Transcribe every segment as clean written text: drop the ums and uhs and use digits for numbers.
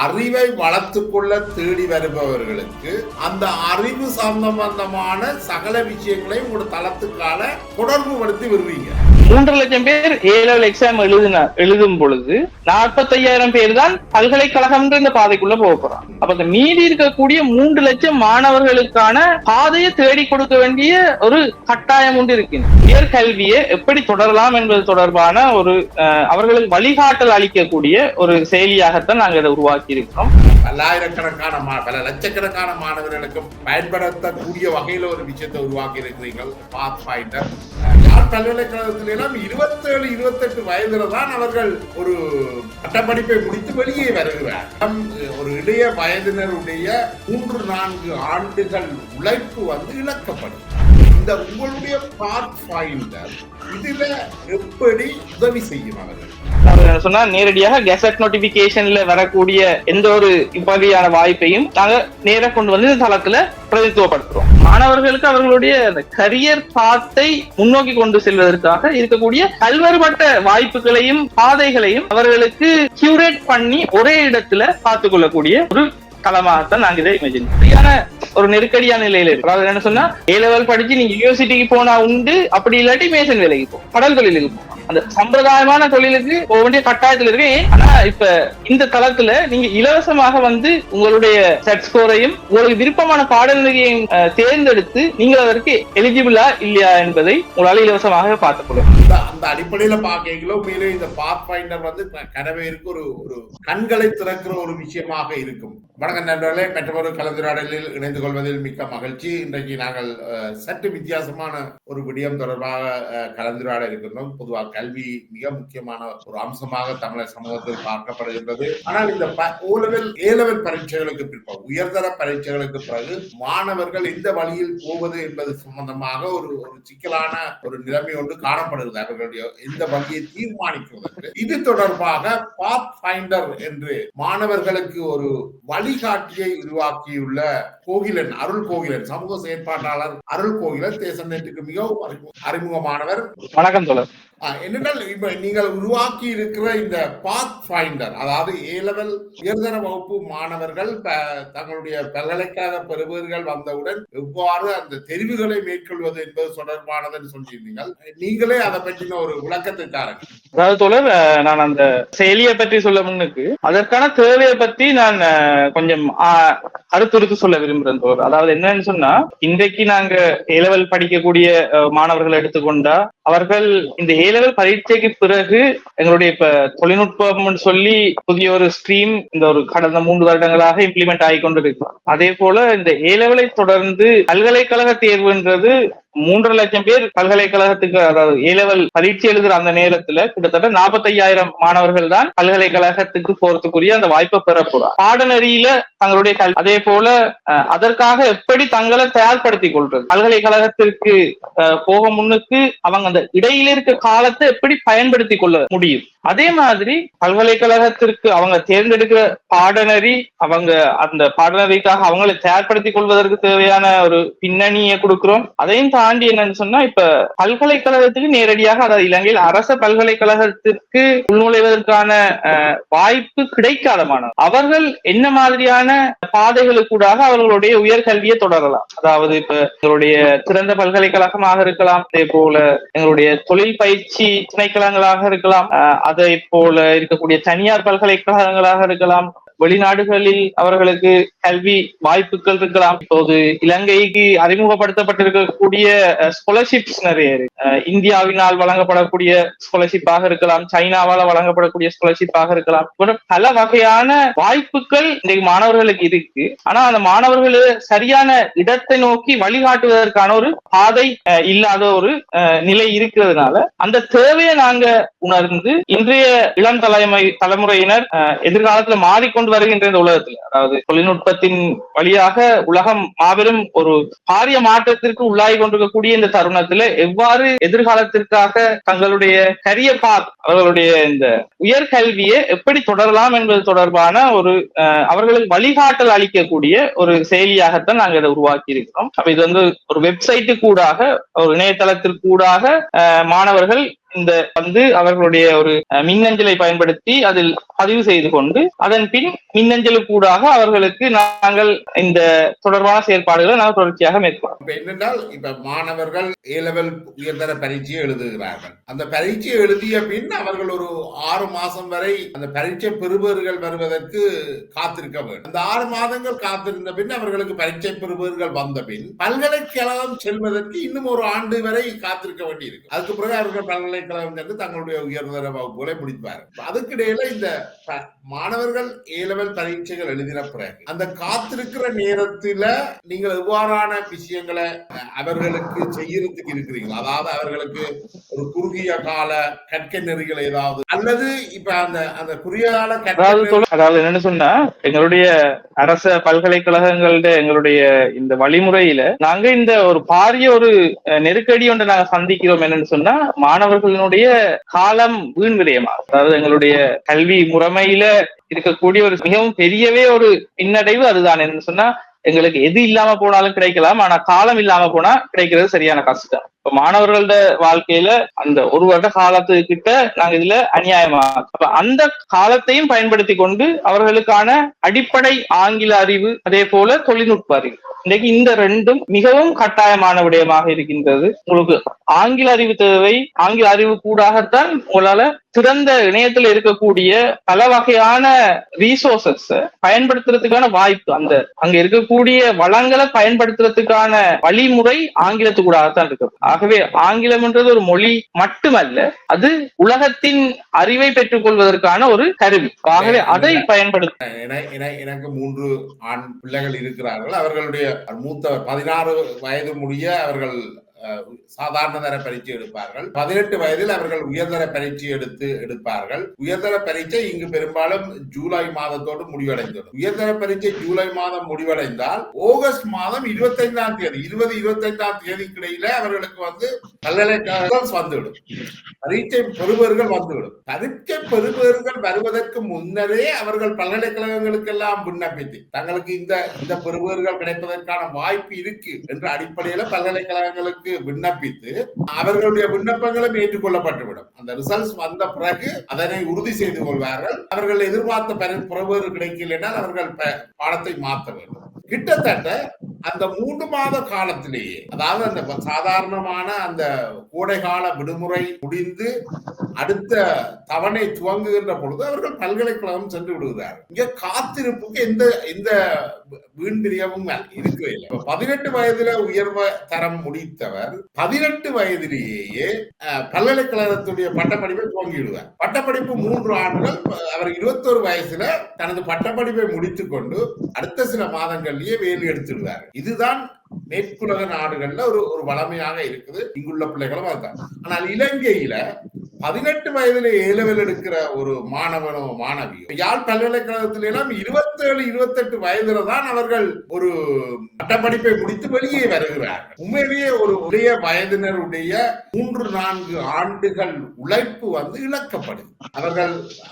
அறிவை வளர்த்துக் கொள்ள தேடி வருபவர்களுக்கு அந்த அறிவு சம்பந்தமான சகல விஷயங்களையும் உங்களோட தளத்துக்கான தொடர்பு படுத்தி வருவீங்க. 3 லட்சம் பேர் A-level எக்ஸாம் எழுதும் பொழுது 45,000 பேர் தான் பல்கலைக்கழகம் இந்த பாதைக்குள்ள போக போறாங்க. அப்ப இந்த மீதி இருக்கக்கூடிய 3 லட்சம் மாணவர்களுக்கான பாதையை தேடி கொடுக்க வேண்டிய ஒரு கட்டாயம் ஒன்று இருக்கின்றது. உயர்கல்வியை எப்படி தொடரலாம் என்பது தொடர்பான ஒரு அவர்களுக்கு வழிகாட்டல் அளிக்கக்கூடிய ஒரு செயலியாகத்தான் நாங்கள் இதை உருவாக்கி இருக்கிறோம். பல்லாயிரக்கணக்கான பல லட்சக்கணக்கான மாணவர்களுக்கும் பயன்படுத்தக்கூடிய வகையில ஒரு விஷயத்தை உருவாக்கி இருக்கிறீர்கள். பாத் ஃபைண்டர் யாழ் பல்கலைக்கழகத்தில 27-28 வயதுல தான் அவர்கள் ஒரு பட்டப்படிப்பை முடித்து வெளியே வருகிறார். ஒரு இளைய வயதினருடைய 3-4 ஆண்டுகள் உழைப்பு இழக்கப்படும். இந்த உங்களுடைய பாத் ஃபைண்டர் இதுல எப்படி உதவி செய்யும் அவர்கள் சொன்னா நேரடியாக கெசட் நோட்டிபிகேஷன்ல வரக்கூடிய எந்த ஒரு இப்படியான வாய்ப்பையும் நாங்க நேர கொண்டு வந்து இந்த தளத்துல பிரதித்துவப்படுத்துறோம். மாணவர்களுக்கு அவர்களுடைய கரியர் பாத்தை முன்னோக்கி கொண்டு செல்வதற்காக இருக்கக்கூடிய பல்வேறுபட்ட வாய்ப்புகளையும் பாதைகளையும் அவர்களுக்கு கியூரேட் பண்ணி ஒரே இடத்துல பார்த்துக் கொள்ளக்கூடிய ஒரு களமாகத்தான் நாங்க இதை இமேஜின் சரியான ஒரு நெருக்கடியான நிலையில இருக்கு. அதாவது என்ன சொன்னா A-level படிச்சு நீங்க யூனிவர்சிட்டிக்கு போனா உண்டு, அப்படி இல்லாட்டி மேசன் வேலைக்கு போ, கடல் தொழிலுக்கு போ, அந்த சம்பிரதாயமான தொழிலுக்கு போக வேண்டிய கட்டாயத்துல இருக்கு. ஆனா இப்ப இந்த தளத்துல நீங்க இலவசமாக உங்களுடைய செட் ஸ்கோரையும் உங்களுக்கு விருப்பமான பாடநெறியையும் தேர்ந்தெடுத்து நீங்கள் அதற்கு எலிஜிபிளா இல்லையா என்பதை உங்களால் இலவசமாக பார்த்துக் கொள்ளும். அந்த அடிப்படையில பாக்கீங்களோ மேலே இந்த பாத் ஃபைண்டர் கனவேருக்கு ஒரு கண்களை திறக்கிற ஒரு விஷயமாக இருக்கும். வணக்கம் நண்பர்களே, மற்றொரு கலந்துரையாடலில் இணைந்து கொள்வதில் மிக்க மகிழ்ச்சி. இன்றைக்கு நாங்கள் சற்று வித்தியாசமான ஒரு விடயம் தொடர்பாக கலந்துரையாட இருக்கின்றோம். பொதுவாக கல்வி மிக முக்கியமான ஒரு அம்சமாக தமிழர் சமூகத்தில் பார்க்கப்படுகின்றது. ஆனால் இந்த A-level பரீட்சைகளுக்கு பிற்பாடு உயர்தர பரீட்சைகளுக்கு பிறகு மாணவர்கள் எந்த வழியில் போவது என்பது சம்பந்தமாக ஒரு சிக்கலான ஒரு நிலைமை ஒன்று காணப்படுகிறது. அவர்களுடைய எந்த வழியை தீர்மானிக்கிறது இது தொடர்பாக பாத் ஃபைண்டர் என்று மாணவர்களுக்கு ஒரு வழிகாட்டியை உருவாக்கியுள்ள கோகிலன், அருள் கோகிலன், சமூக செயற்பாட்டாளர் அருள் கோகிலன் தேசம் நெட்டுக்கு மிகவும் அறிமுகமானவர். வணக்கம் தோழர். என்னென்றால் இப்ப நீங்கள் உருவாக்கி இருக்கிற இந்த பாத் ஃபைண்டர், அதாவது A-level உயர்தர வகுப்பு மாணவர்கள் தங்களுடைய பல்கலைக்கழக பெறுபவர்கள் வந்தவுடன் எவ்வாறு அந்த தெரிவுகளை மேற்கொள்வது என்பது தொடர்பானதுன்னு சொல்லியிருந்தீர்கள். நீங்களே அதை பற்றின ஒரு விளக்கத்தை தாருங்க. அதாவது தோழர், நான் அந்த செயலியை பற்றி சொல்ல முன்னுக்கு அதற்கான தேவையை பற்றி நான் கொஞ்சம் அடுத்துறுத்து சொல்ல விரும்புகிறேன் தோழர். அதாவது என்னன்னு சொன்னா, இன்றைக்கு நாங்க A-level படிக்கக்கூடிய மாணவர்கள் எடுத்துக்கொண்டா அவர்கள் இந்த A-level பரீட்சைக்கு பிறகு எங்களுடைய இப்ப தொழில்நுட்பம் சொல்லி புதிய ஒரு ஸ்ட்ரீம் இந்த ஒரு கடந்த 3 வருடங்களாக இம்ப்ளிமெண்ட் ஆகி கொண்டிருக்கு. அதே போல இந்த A-level தொடர்ந்து பல்கலைக்கழக தேர்வுன்றது 3 லட்சம் பேர் பல்கலைக்கழகத்துக்கு, அதாவது A-level பரீட்சை எழுதுற அந்த நேரத்துல கிட்டத்தட்ட 45,000 மாணவர்கள் தான் பல்கலைக்கழகத்துக்கு போறதுக்குரிய அந்த வாய்ப்பை பெற போறார். பாடநெறியில தங்களுடைய அதே போல அதற்காக எப்படி தங்களை தயார்படுத்திக் கொள்றது, பல்கலைக்கழகத்திற்கு போக முன்னுக்கு அவங்க அந்த இடையில இருக்க காலத்தை எப்படி பயன்படுத்தி கொள்ள முடியும். அதே மாதிரி பல்கலைக்கழகத்திற்கு அவங்க தேர்ந்தெடுக்கிற பாடநெறி, அவங்க அந்த பாடநெறிக்காக அவங்களை தயார்படுத்திக் கொள்வதற்கு தேவையான ஒரு பின்னணியை கொடுக்கிறோம். அதையும் தாண்டி என்னன்னு சொன்னா, இப்ப பல்கலைக்கழகத்துக்கு நேரடியாக, அதாவது இலங்கையில் அரச பல்கலைக்கழகத்திற்கு உள்நுழைவதற்கான வாய்ப்பு கிடைக்காத மாணவர் அவர்கள் என்ன மாதிரியான பாதைகளுக்கூடாக அவர்களுடைய உயர்கல்வியை தொடரலாம். அதாவது இப்ப எங்களுடைய சிறந்த பல்கலைக்கழகமாக இருக்கலாம், அதே போல எங்களுடைய தொழில் பயிற்சி திணைக்களங்களாக இருக்கலாம், அதை போல இருக்கக்கூடிய தனியார் பல்கலைக்கழகங்களாக இருக்கலாம், வெளிநாடுகளில் அவர்களுக்கு கல்வி வாய்ப்புகள் இருக்கலாம். இப்போது இலங்கைக்கு அறிமுகப்படுத்தப்பட்டிருக்கக்கூடிய ஸ்காலர்ஷிப்ஸ் நிறைய இருக்கு. இந்தியாவினால் வழங்கப்படக்கூடிய ஸ்காலர்ஷிப்பாக இருக்கலாம், சைனாவால் வழங்கப்படக்கூடிய ஸ்காலர்ஷிப்பாக இருக்கலாம். பல வகையான வாய்ப்புகள் இன்றைக்கு மாணவர்களுக்கு இருக்கு. ஆனா அந்த மாணவர்கள் சரியான இடத்தை நோக்கி வழிகாட்டுவதற்கான ஒரு பாதை இல்லாத ஒரு நிலை இருக்கிறதுனால அந்த தேவையை நாங்க உணர்ந்து இன்றைய இளம் தலைமுறையினர் எதிர்காலத்துல மாறிக்கொண்டு வருகின்ற இந்த உலகத்தில், அதாவது தொழில்நுட்பத்தின் வழியாக உலகம் மாபெரும் ஒரு பாரிய மாற்றத்திற்கு உள்ளாகி கொண்டிருக்கக்கூடிய இந்த தருணத்துல எவ்வாறு எதிர்காலத்திற்காக தங்களுடைய கரியர் பாத், அவர்களுடைய இந்த உயர்கல்வியை எப்படி தொடரலாம் என்பது தொடர்பான ஒரு அவர்களுக்கு வழிகாட்டல் அளிக்கக்கூடிய ஒரு செயலியாகத்தான் நாங்கள் இதை உருவாக்கி இருக்கிறோம். அப்ப இது ஒரு வெப்சைட்டு கூடாக, ஒரு இணையதளத்திற்கு கூடாக மாணவர்கள் இந்த அவர்களுடைய ஒரு மின்னஞ்சலை பயன்படுத்தி அதில் பதிவு செய்து கொண்டு அதன் பின் மின்னஞ்சலுக்கூடாக அவர்களுக்கு நாங்கள் இந்த தொடர்பான செயற்பாடுகளை நாங்கள் தொடர்ச்சியாக மேற்கொள்வோம். இப்ப என்னென்றால் இப்ப மாணவர்கள் A-level உயர்தர பரீட்சையை எழுதுகிறார்கள். அந்த பரீட்சையை எழுதிய பின் அவர்கள் ஒரு 6 மாசம் வரை அந்த பரீட்சை பெறுபவர்கள் வருவதற்கு காத்திருக்க வேண்டும். அந்த 6 மாதங்கள் காத்திருந்த பின் அவர்களுக்கு பரீட்சை பெறுபவர்கள் வந்த பின் பல்கலைக்கழகம் செல்வதற்கு இன்னும் ஒரு ஆண்டு வரை காத்திருக்க வேண்டியிருக்கு. அதுக்கு பிறகு அவர்கள் பல்கலைக்கழகம் சென்று தங்களுடைய உயர்தர வகுப்புகளை முடிப்பார்கள். அதுக்கிடையில இந்த மாணவர்கள் A-level பரீட்சைகள் எழுதின பிறகு அந்த காத்திருக்கிற நேரத்துல நீங்கள் எவ்வாறான விஷயங்களை அவர்களுக்கு செய்யறதுக்கு இருக்கிறீங்களா? அதாவது அவர்களுக்கு ஒரு குறுகிய கால கற்கை நெறிகள் ஏதாவது அல்லது இப்ப அந்த குறுகிய கால அதாவது என்னன்னு சொன்னா எங்களுடைய அரச பல்கலைக்கழகங்களோட எங்களுடைய இந்த வழிமுறையில நாங்க இந்த ஒரு பாரிய ஒரு நெருக்கடி ஒன்று நாங்க சந்திக்கிறோம். என்னன்னு சொன்னா மாணவர்களுடைய காலம் வீண் விரயமா, அதாவது எங்களுடைய கல்வி முறைமையில இருக்கக்கூடிய ஒரு மிகவும் பெரியவே ஒரு பின்னடைவு அதுதான். என்னன்னு சொன்னா எங்களுக்கு எது இல்லாம போனாலும் கிடைக்கலாம், ஆனா காலம் இல்லாம போனா கிடைக்கிறது சரியான கஷ்டம். இப்ப மாணவர்களோட வாழ்க்கையில அந்த ஒரு வருட காலத்துக்கிட்ட நாங்க இதுல அநியாயமா அப்ப அந்த காலத்தையும் பயன்படுத்தி கொண்டு அவர்களுக்கான அடிப்படை ஆங்கில அறிவு அதே போல தொழில்நுட்ப அறிவு இன்னைக்கு இந்த ரெண்டும் மிகவும் கட்டாயமான விடயமாக இருக்கின்றது. உங்களுக்கு ஆங்கில அறிவு தேவை. ஆங்கில அறிவு கூடாகத்தான் உங்களால சிறந்த இணையத்துல இருக்கக்கூடிய பல வகையான ரீசோர்சஸ் பயன்படுத்துறதுக்கான வாய்ப்பு, அங்க இருக்கக்கூடிய வளங்களை பயன்படுத்துறதுக்கான வழிமுறை ஆங்கிலத்துக்கூடாகத்தான் இருக்கு. ஆகவே ஆங்கிலம் என்றது ஒரு மொழி மட்டுமல்ல, அது உலகத்தின் அறிவை பெற்றுக் கொள்வதற்கான ஒரு கருவி. ஆகவே அதை பயன்படுத்த எனக்கு 3 ஆண் பிள்ளைகள் இருக்கிறார்கள். அவர்களுடைய மூத்த 16 வயது முடிய அவர்கள் சாதாரண தர பரீட்சை எடுப்பார்கள். 18 வயதில் அவர்கள் உயர்தர பரீட்சை எடுப்பார்கள். உயர்தர பரீட்சை இங்கு பெரும்பாலும் ஜூலை மாதத்தோடு முடிவடைந்துள்ளது. உயர்தர பரீட்சை ஜூலை மாதம் முடிவடைந்தால் ஆகஸ்ட் மாதம் 25ஆம் தேதி 20-25ஆம் தேதிக்கு இடையில அவர்களுக்கு பல்கலைக்கழகம் வந்துவிடும். பரீட்சை பெறுபவர்கள் வந்துவிடும். பரீட்சை பெறுபவர்கள் வருவதற்கு முன்னரே அவர்கள் பல்கலைக்கழகங்களுக்கு எல்லாம் விண்ணப்பித்து தங்களுக்கு இந்த பெறுபவர்கள் கிடைப்பதற்கான வாய்ப்பு இருக்கு என்ற அடிப்படையில பல்கலைக்கழகங்களுக்கு விண்ணப்பித்து அவர்களுடைய விண்ணப்பங்களும் ஏற்றுக்கொள்ளப்பட்டுவிடும். அந்த ரிசல்ட்ஸ் வந்த பிறகு அதனை உறுதி செய்து கொள்வார்கள். அவர்கள் எதிர்பார்த்த பெறுபவர்கள் கிடைக்கலைன்னா அவர்கள் பாடத்தை மாற்ற வேண்டும். கிட்டத்தட்ட அந்த 3 மாத காலத்திலேயே, அதாவது அந்த சாதாரணமான அந்த கோடைகால விடுமுறை முடிந்து அடுத்த தவணை துவங்குகின்ற பொழுது அவர்கள் பல்கலைக்கழகம் சென்று விடுகிறார்கள். இங்க காத்திருப்புக்கு எந்த வீண்பிரியமும் இருக்கவே இல்லை. 18 வயதுல உயர்வ தரம் முடித்தவர் 18 வயதிலேயே பல்கலைக்கழகத்துடைய பட்டப்படிப்பை துவங்கிவிடுவார். பட்டப்படிப்பு 3 ஆண்டுகள். அவர் 21 வயசுல தனது பட்டப்படிப்பை முடித்துக் கொண்டு அடுத்த சில மாதங்கள்லயே வேலை எடுத்துடுவார். இதுதான் மேற்குலக நாடுகள்ல ஒரு வளமையாக இருக்குது. இங்குள்ள பிள்ளைகளும் அதுதான். ஆனால் இலங்கையில 18 வயதுல A-level எடுக்கிற ஒரு மாணவனோ மாணவியோ யாழ் பல்கலைக்கழகத்தில எல்லாம் 27-28 வயதுல தான் அவர்கள் ஒரு பட்டப்படிப்பை முடித்து வெளியே வருகிறார்கள். உண்மையிலேயே ஒரு உடைய வயதினருடைய 3-4 ஆண்டுகள் உழைப்பு இழக்கப்படுது.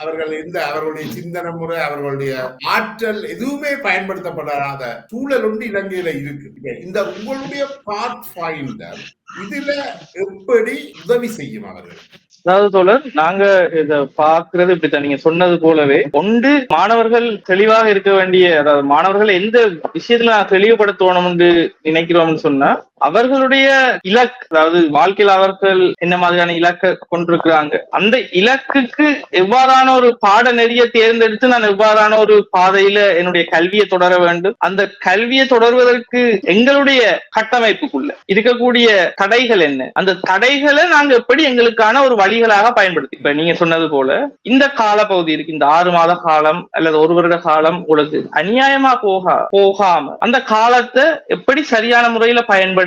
அவர்களுடைய சிந்தனை முறை, அவர்களுடைய ஆற்றல் எதுவுமே பயன்படுத்தப்படாத சூழல் ஒன்று இலங்கையில இருக்கு. இந்த உங்களுடைய பாத் ஃபைண்டர் இதுல எப்படி உதவி செய்யும் அவர்கள்? அதாவது தோழர், நாங்க இத பாக்குறது இப்படித்தான். நீங்க சொன்னது போலவே ஒன்று மாணவர்கள் தெளிவாக இருக்க வேண்டிய, அதாவது மாணவர்கள் எந்த விஷயத்துல நான் தெளிவுபடுத்தணும் என்று நினைக்கிறோம்னு சொன்னா அவர்களுடைய இலக்கு, அதாவது வாழ்க்கையில் அவர்கள் என்ன மாதிரியான இலக்கை கொண்டிருக்கிறாங்க, அந்த இலக்குக்கு எவ்வாறான ஒரு பாட நெறிய தேர்ந்தெடுத்து நான் எவ்வாறான ஒரு பாதையில என்னுடைய கல்வியை தொடர வேண்டும், அந்த கல்வியை தொடர்வதற்கு எங்களுடைய கட்டமைப்புக்குள்ள இருக்கக்கூடிய தடைகள் என்ன, அந்த தடைகளை நாங்க எப்படி எங்களுக்கான ஒரு வழிகளாக பயன்படுத்தி, இப்ப நீங்க சொன்னது போல இந்த காலப்பகுதி இருக்கு, இந்த 6 மாத காலம் அல்லது 1 வருட காலம் உங்களுக்கு அநியாயமா போகாம அந்த காலத்தை எப்படி சரியான முறையில பயன்படுத்தி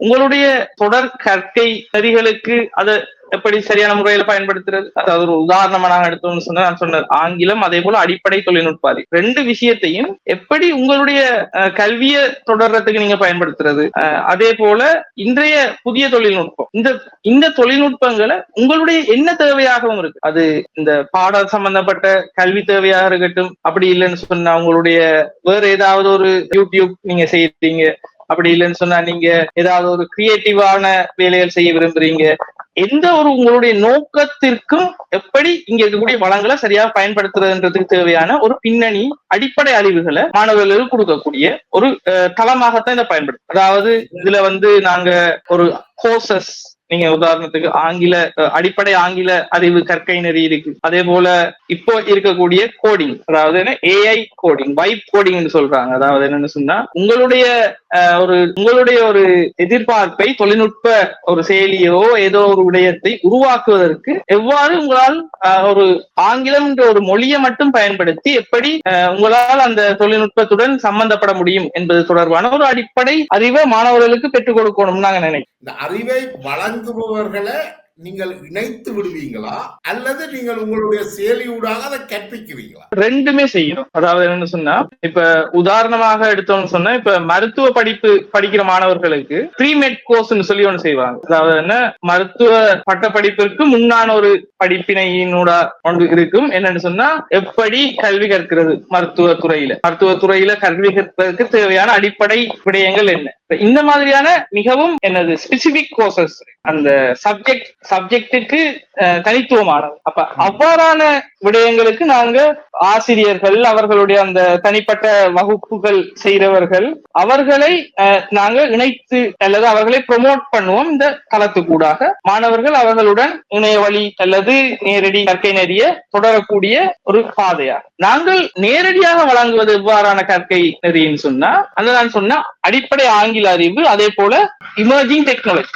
உங்களுடைய தொடர் கற்கை நெறிகளுக்கு அதை எப்படி சரியான முறையில பயன்படுத்துறது. அதாவது ஒரு உதாரணமா நான் எடுத்தோம்னு சொன்னா, நான் சொன்னது ஆங்கிலம் அதே போல அடிப்படை தொழில்நுட்ப அறிவு 2 விஷயத்தையும் எப்படி உங்களுடைய கல்வியை தொடர்றதுக்கு நீங்க பயன்படுத்துறது. அதே போல இன்றைய புதிய தொழில்நுட்பம், இந்த தொழில்நுட்பங்களை உங்களுடைய என்ன தேவையாகவும் இருக்கு, அது இந்த பாட சம்பந்தப்பட்ட கல்வி தேவையாக இருக்கட்டும், அப்படி இல்லைன்னு சொன்னா உங்களுடைய வேற ஏதாவது ஒரு யூடியூப் நீங்க செய்யறீங்க, அப்படி இல்லைன்னு சொன்னா நீங்க ஏதாவது ஒரு கிரியேட்டிவான வேலைகள் செய்ய விரும்புறீங்க, எந்த ஒரு உங்களுடைய நோக்கத்திற்கும் எப்படி இங்க இருக்கக்கூடிய வளங்களை சரியாக பயன்படுத்துறதுன்றதுக்கு தேவையான ஒரு பின்னணி அடிப்படை அறிவுகளை மாணவர்களுக்கு கொடுக்கக்கூடிய ஒரு தளமாகத்தான் இதை பயன்படுத்தும். அதாவது இதுல வந்து நாங்க ஒரு கோர்சஸ், நீங்க உதாரணத்துக்கு அடிப்படை ஆங்கில அறிவு கற்கை நெறி இருக்கு. அதே போல இப்போ இருக்கக்கூடிய கோடிங், அதாவது ஏஐ கோடிங், வைப் கோடிங் சொல்றாங்க. அதாவது என்னன்னு சொன்னா உங்களுடைய ஒரு எதிர்பார்ப்பை தொழில்நுட்ப ஒரு செயலியோ ஏதோ ஒரு விடயத்தை உருவாக்குவதற்கு எவ்வாறு உங்களால் ஒரு ஆங்கிலம் என்ற ஒரு மொழியை மட்டும் பயன்படுத்தி எப்படி உங்களால் அந்த தொழில்நுட்பத்துடன் சம்பந்தப்பட முடியும் என்பது தொடர்பான ஒரு அடிப்படை அறிவை மாணவர்களுக்கு பெற்றுக் கொடுக்கணும் நாங்க நினைக்கிறோம். இந்த அறிவை வழங்குபவர்களை நீங்கள் இணைத்து விடுவீங்களா அல்லது நீங்கள் உங்களுடைய செயலியூடாக அதை கற்பிக்கிறீங்களா? ரெண்டுமே செய்யணும். அதாவது என்னன்னு சொன்னா, இப்ப உதாரணமாக எடுத்தோம்னு சொன்னா, இப்ப மருத்துவ படிப்பு படிக்கிற மாணவர்களுக்கு ப்ரீமெட் கோர்ஸ் சொல்லி ஒண்ணு செய்வாங்க. அதாவது என்ன, மருத்துவ பட்ட படிப்பிற்கு முன்னான ஒரு படிப்பினையினோட ஒன்று இருக்கும். என்னன்னு சொன்னா, எப்படி கல்வி கற்கிறது மருத்துவத்துறையில கல்வி கற்பதற்கு தேவையான அடிப்படை விடயங்கள் என்ன, இந்த மாதிரியான மிகவும் ஸ்பெசிபிக் கோர்சஸ், அந்த சப்ஜெக்டுக்கு தனித்துவமானது. அப்ப அவ்வாறான விடயங்களுக்கு நாங்க ஆசிரியர்கள், அவர்களுடைய அந்த தனிப்பட்ட வகுப்புகள் செய்கிறவர்கள், அவர்களை நாங்க இணைத்து அல்லது அவர்களை ப்ரொமோட் பண்ணுவோம். இந்த தளத்துக்கூடாக மாணவர்கள் அவர்களுடன் இணைய வழி அல்லது நேரடி கற்கை நெறிய தொடரக்கூடிய ஒரு பாதையா. நாங்கள் நேரடியாக வழங்குவது எவ்வாறான கற்கை நெறின்னு சொன்னா, நான் சொன்ன அடிப்படை ஆங்கில அறிவு, அதே போல இமர்ஜிங் டெக்னாலஜி,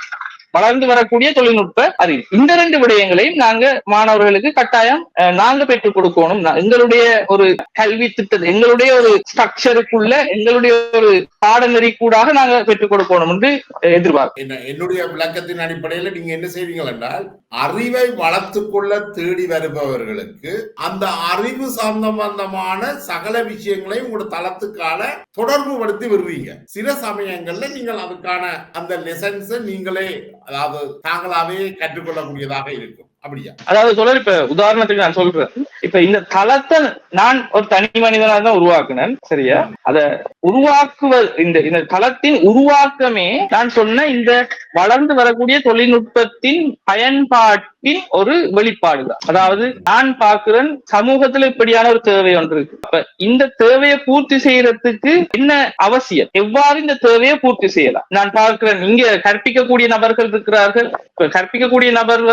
வளர்ந்து வரக்கூடிய தொழில்நுட்ப அறிவு, இந்த ரெண்டு விடயங்களையும் நாங்க மாணவர்களுக்கு கட்டாயம் நாங்க பெற்றுக் கொடுக்கணும். எங்களுடைய ஒரு கல்வி திட்டத்தை, எங்களுடைய ஒரு ஸ்ட்ரக்சருக்குள்ள, எங்களுடைய ஒரு பாடநெறி கூடாக நாங்க பெற்றுக் கொடுக்கணும் என்று எதிர்பார்க்கிறோம். என்னுடைய விளக்கத்தின் அடிப்படையில் நீங்க என்ன செய்வீங்கள் என்றால், அறிவை வளர்த்துக்கொள்ள தேடி வருபவர்களுக்கு அந்த அறிவு சம்பந்தமான சகல விஷயங்களையும் உங்களோட தளத்துக்கான தொடர்பு படுத்தி விடுறீங்க. சில சமயங்கள்ல நீங்கள் அதுக்கான அந்த லெசன்ஸை நீங்களே, அதாவது தாங்களாவே கற்றுக்கொள்ளக்கூடியதாக இருக்கும். அப்படியா? அதாவது சொல்ற, இப்ப உதாரணத்துக்கு நான் சொல்றேன், இப்ப இந்த தளத்தை நான் ஒரு தனி மனிதனாக தான் உருவாக்குனேன், சரியா? அத உருவாக்குவது, இந்த தளத்தின் உருவாக்கமே நான் சொன்ன இந்த வளர்ந்து வரக்கூடிய தொழில்நுட்பத்தின் பயன்பாட்டின் ஒரு வெளிப்பாடு தான். அதாவது நான் பார்க்கிறேன், சமூகத்துல இப்படியான ஒரு தேவை ஒன்று இருக்கு. அப்ப இந்த தேவையை பூர்த்தி செய்யறதுக்கு என்ன அவசியம், எவ்வாறு இந்த தேவையை பூர்த்தி செய்யலாம் நான் பார்க்கிறேன். இங்க கற்பிக்கக்கூடிய நபர்கள் இருக்கிறார்கள். கற்பிக்கக்கூடிய நபர்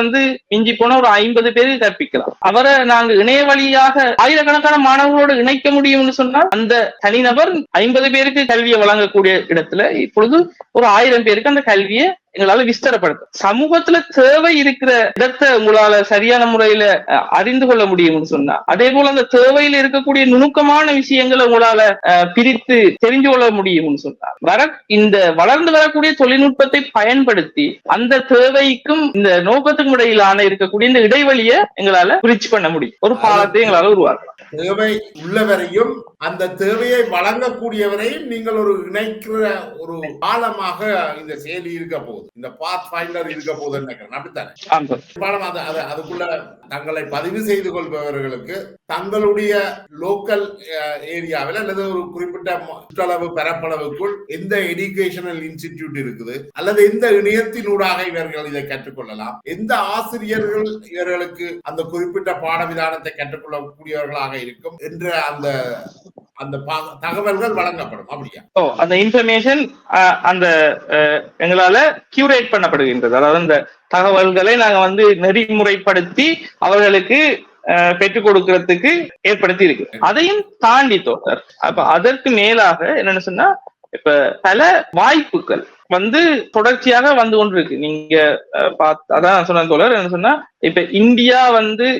மிஞ்சி போன ஒரு 50 பேருக்கு கற்பிக்கலாம். அவரை நாங்க இணைய வழியாக ஆயிரக்கணக்கான மாணவர்களோடு இணைக்க முடியும்னு சொன்னால், அந்த தனிநபர் 50 பேருக்கு கல்வியை வழங்கக்கூடிய இடத்துல இப்பொழுது ஒரு 1000 பேருக்கு அந்த கல்வியை எங்களால விஸ்தரப்படுத்தும். சமூகத்துல தேவை இருக்கிற இடத்தை உங்களால சரியான முறையில அறிந்து கொள்ள முடியும்னு சொன்னா, அதே போல அந்த தேவையில இருக்கக்கூடிய நுணுக்கமான விஷயங்களை உங்களால பிரித்து தெரிஞ்சு கொள்ள முடியும்னு சொன்னா, இந்த வளர்ந்து வரக்கூடிய தொழில்நுட்பத்தை பயன்படுத்தி அந்த தேவைக்கும் இந்த நோக்கத்துக்கும் இடையிலான இருக்கக்கூடிய இந்த இடைவெளியை எங்களால பிரிச்சு பண்ண முடியும். ஒரு பாலத்தை எங்களால உருவாக்கலாம். தேவை உள்ளவரையும் அந்த தேவையை வழங்கக்கூடியவரையும் நீங்கள் ஒரு இணைக்கிற ஒரு பாலமாக இந்த செயலி இருக்க போகுது, இந்த பாத் ஃபைண்டர் இருக்க போகுதுன்னு நினைக்கிறேன். அப்படித்தானே? அதுக்குள்ள தங்களை பதிவு செய்து கொள்பவர்களுக்கு தங்களுடைய லோக்கல் ஏரியாவில் அல்லது ஒரு குறிப்பிட்ட சுற்றளவு பரப்பளவுக்குள் எந்த எஜுகேஷனல் இன்ஸ்டிடியூட் இருக்குது அல்லது எந்த இணையத்தினூடாக இவர்கள் இதை கற்றுக்கொள்ளலாம், எந்த ஆசிரியர்கள் இவர்களுக்கு அந்த குறிப்பிட்ட பாடவிதானத்தை கற்றுக்கொள்ளக்கூடியவர்களாக இருக்கும் என்ற அந்த தகவல்கள் வழங்கப்படும். அப்படியா? அந்த இன்ஃபர்மேஷன் அந்த எங்களால கியூரேட் பண்ணப்படுகின்றது. அதாவது அந்த தகவல்களை நாங்க நெறிமுறைப்படுத்தி அவர்களுக்கு பெற்றுக் கொடுக்கறதுக்கு ஏற்படுத்தி இருக்கு. அதையும் தாண்டி தோழர், அப்ப அதற்கு மேலாக என்னன்னு சொன்னா, இப்ப பல வாய்ப்புகள் தொடர்ச்சியாக வந்து கொண்டிருக்கு. நீங்க அதான் சொன்ன தோழர், என்ன சொன்னா, இப்ப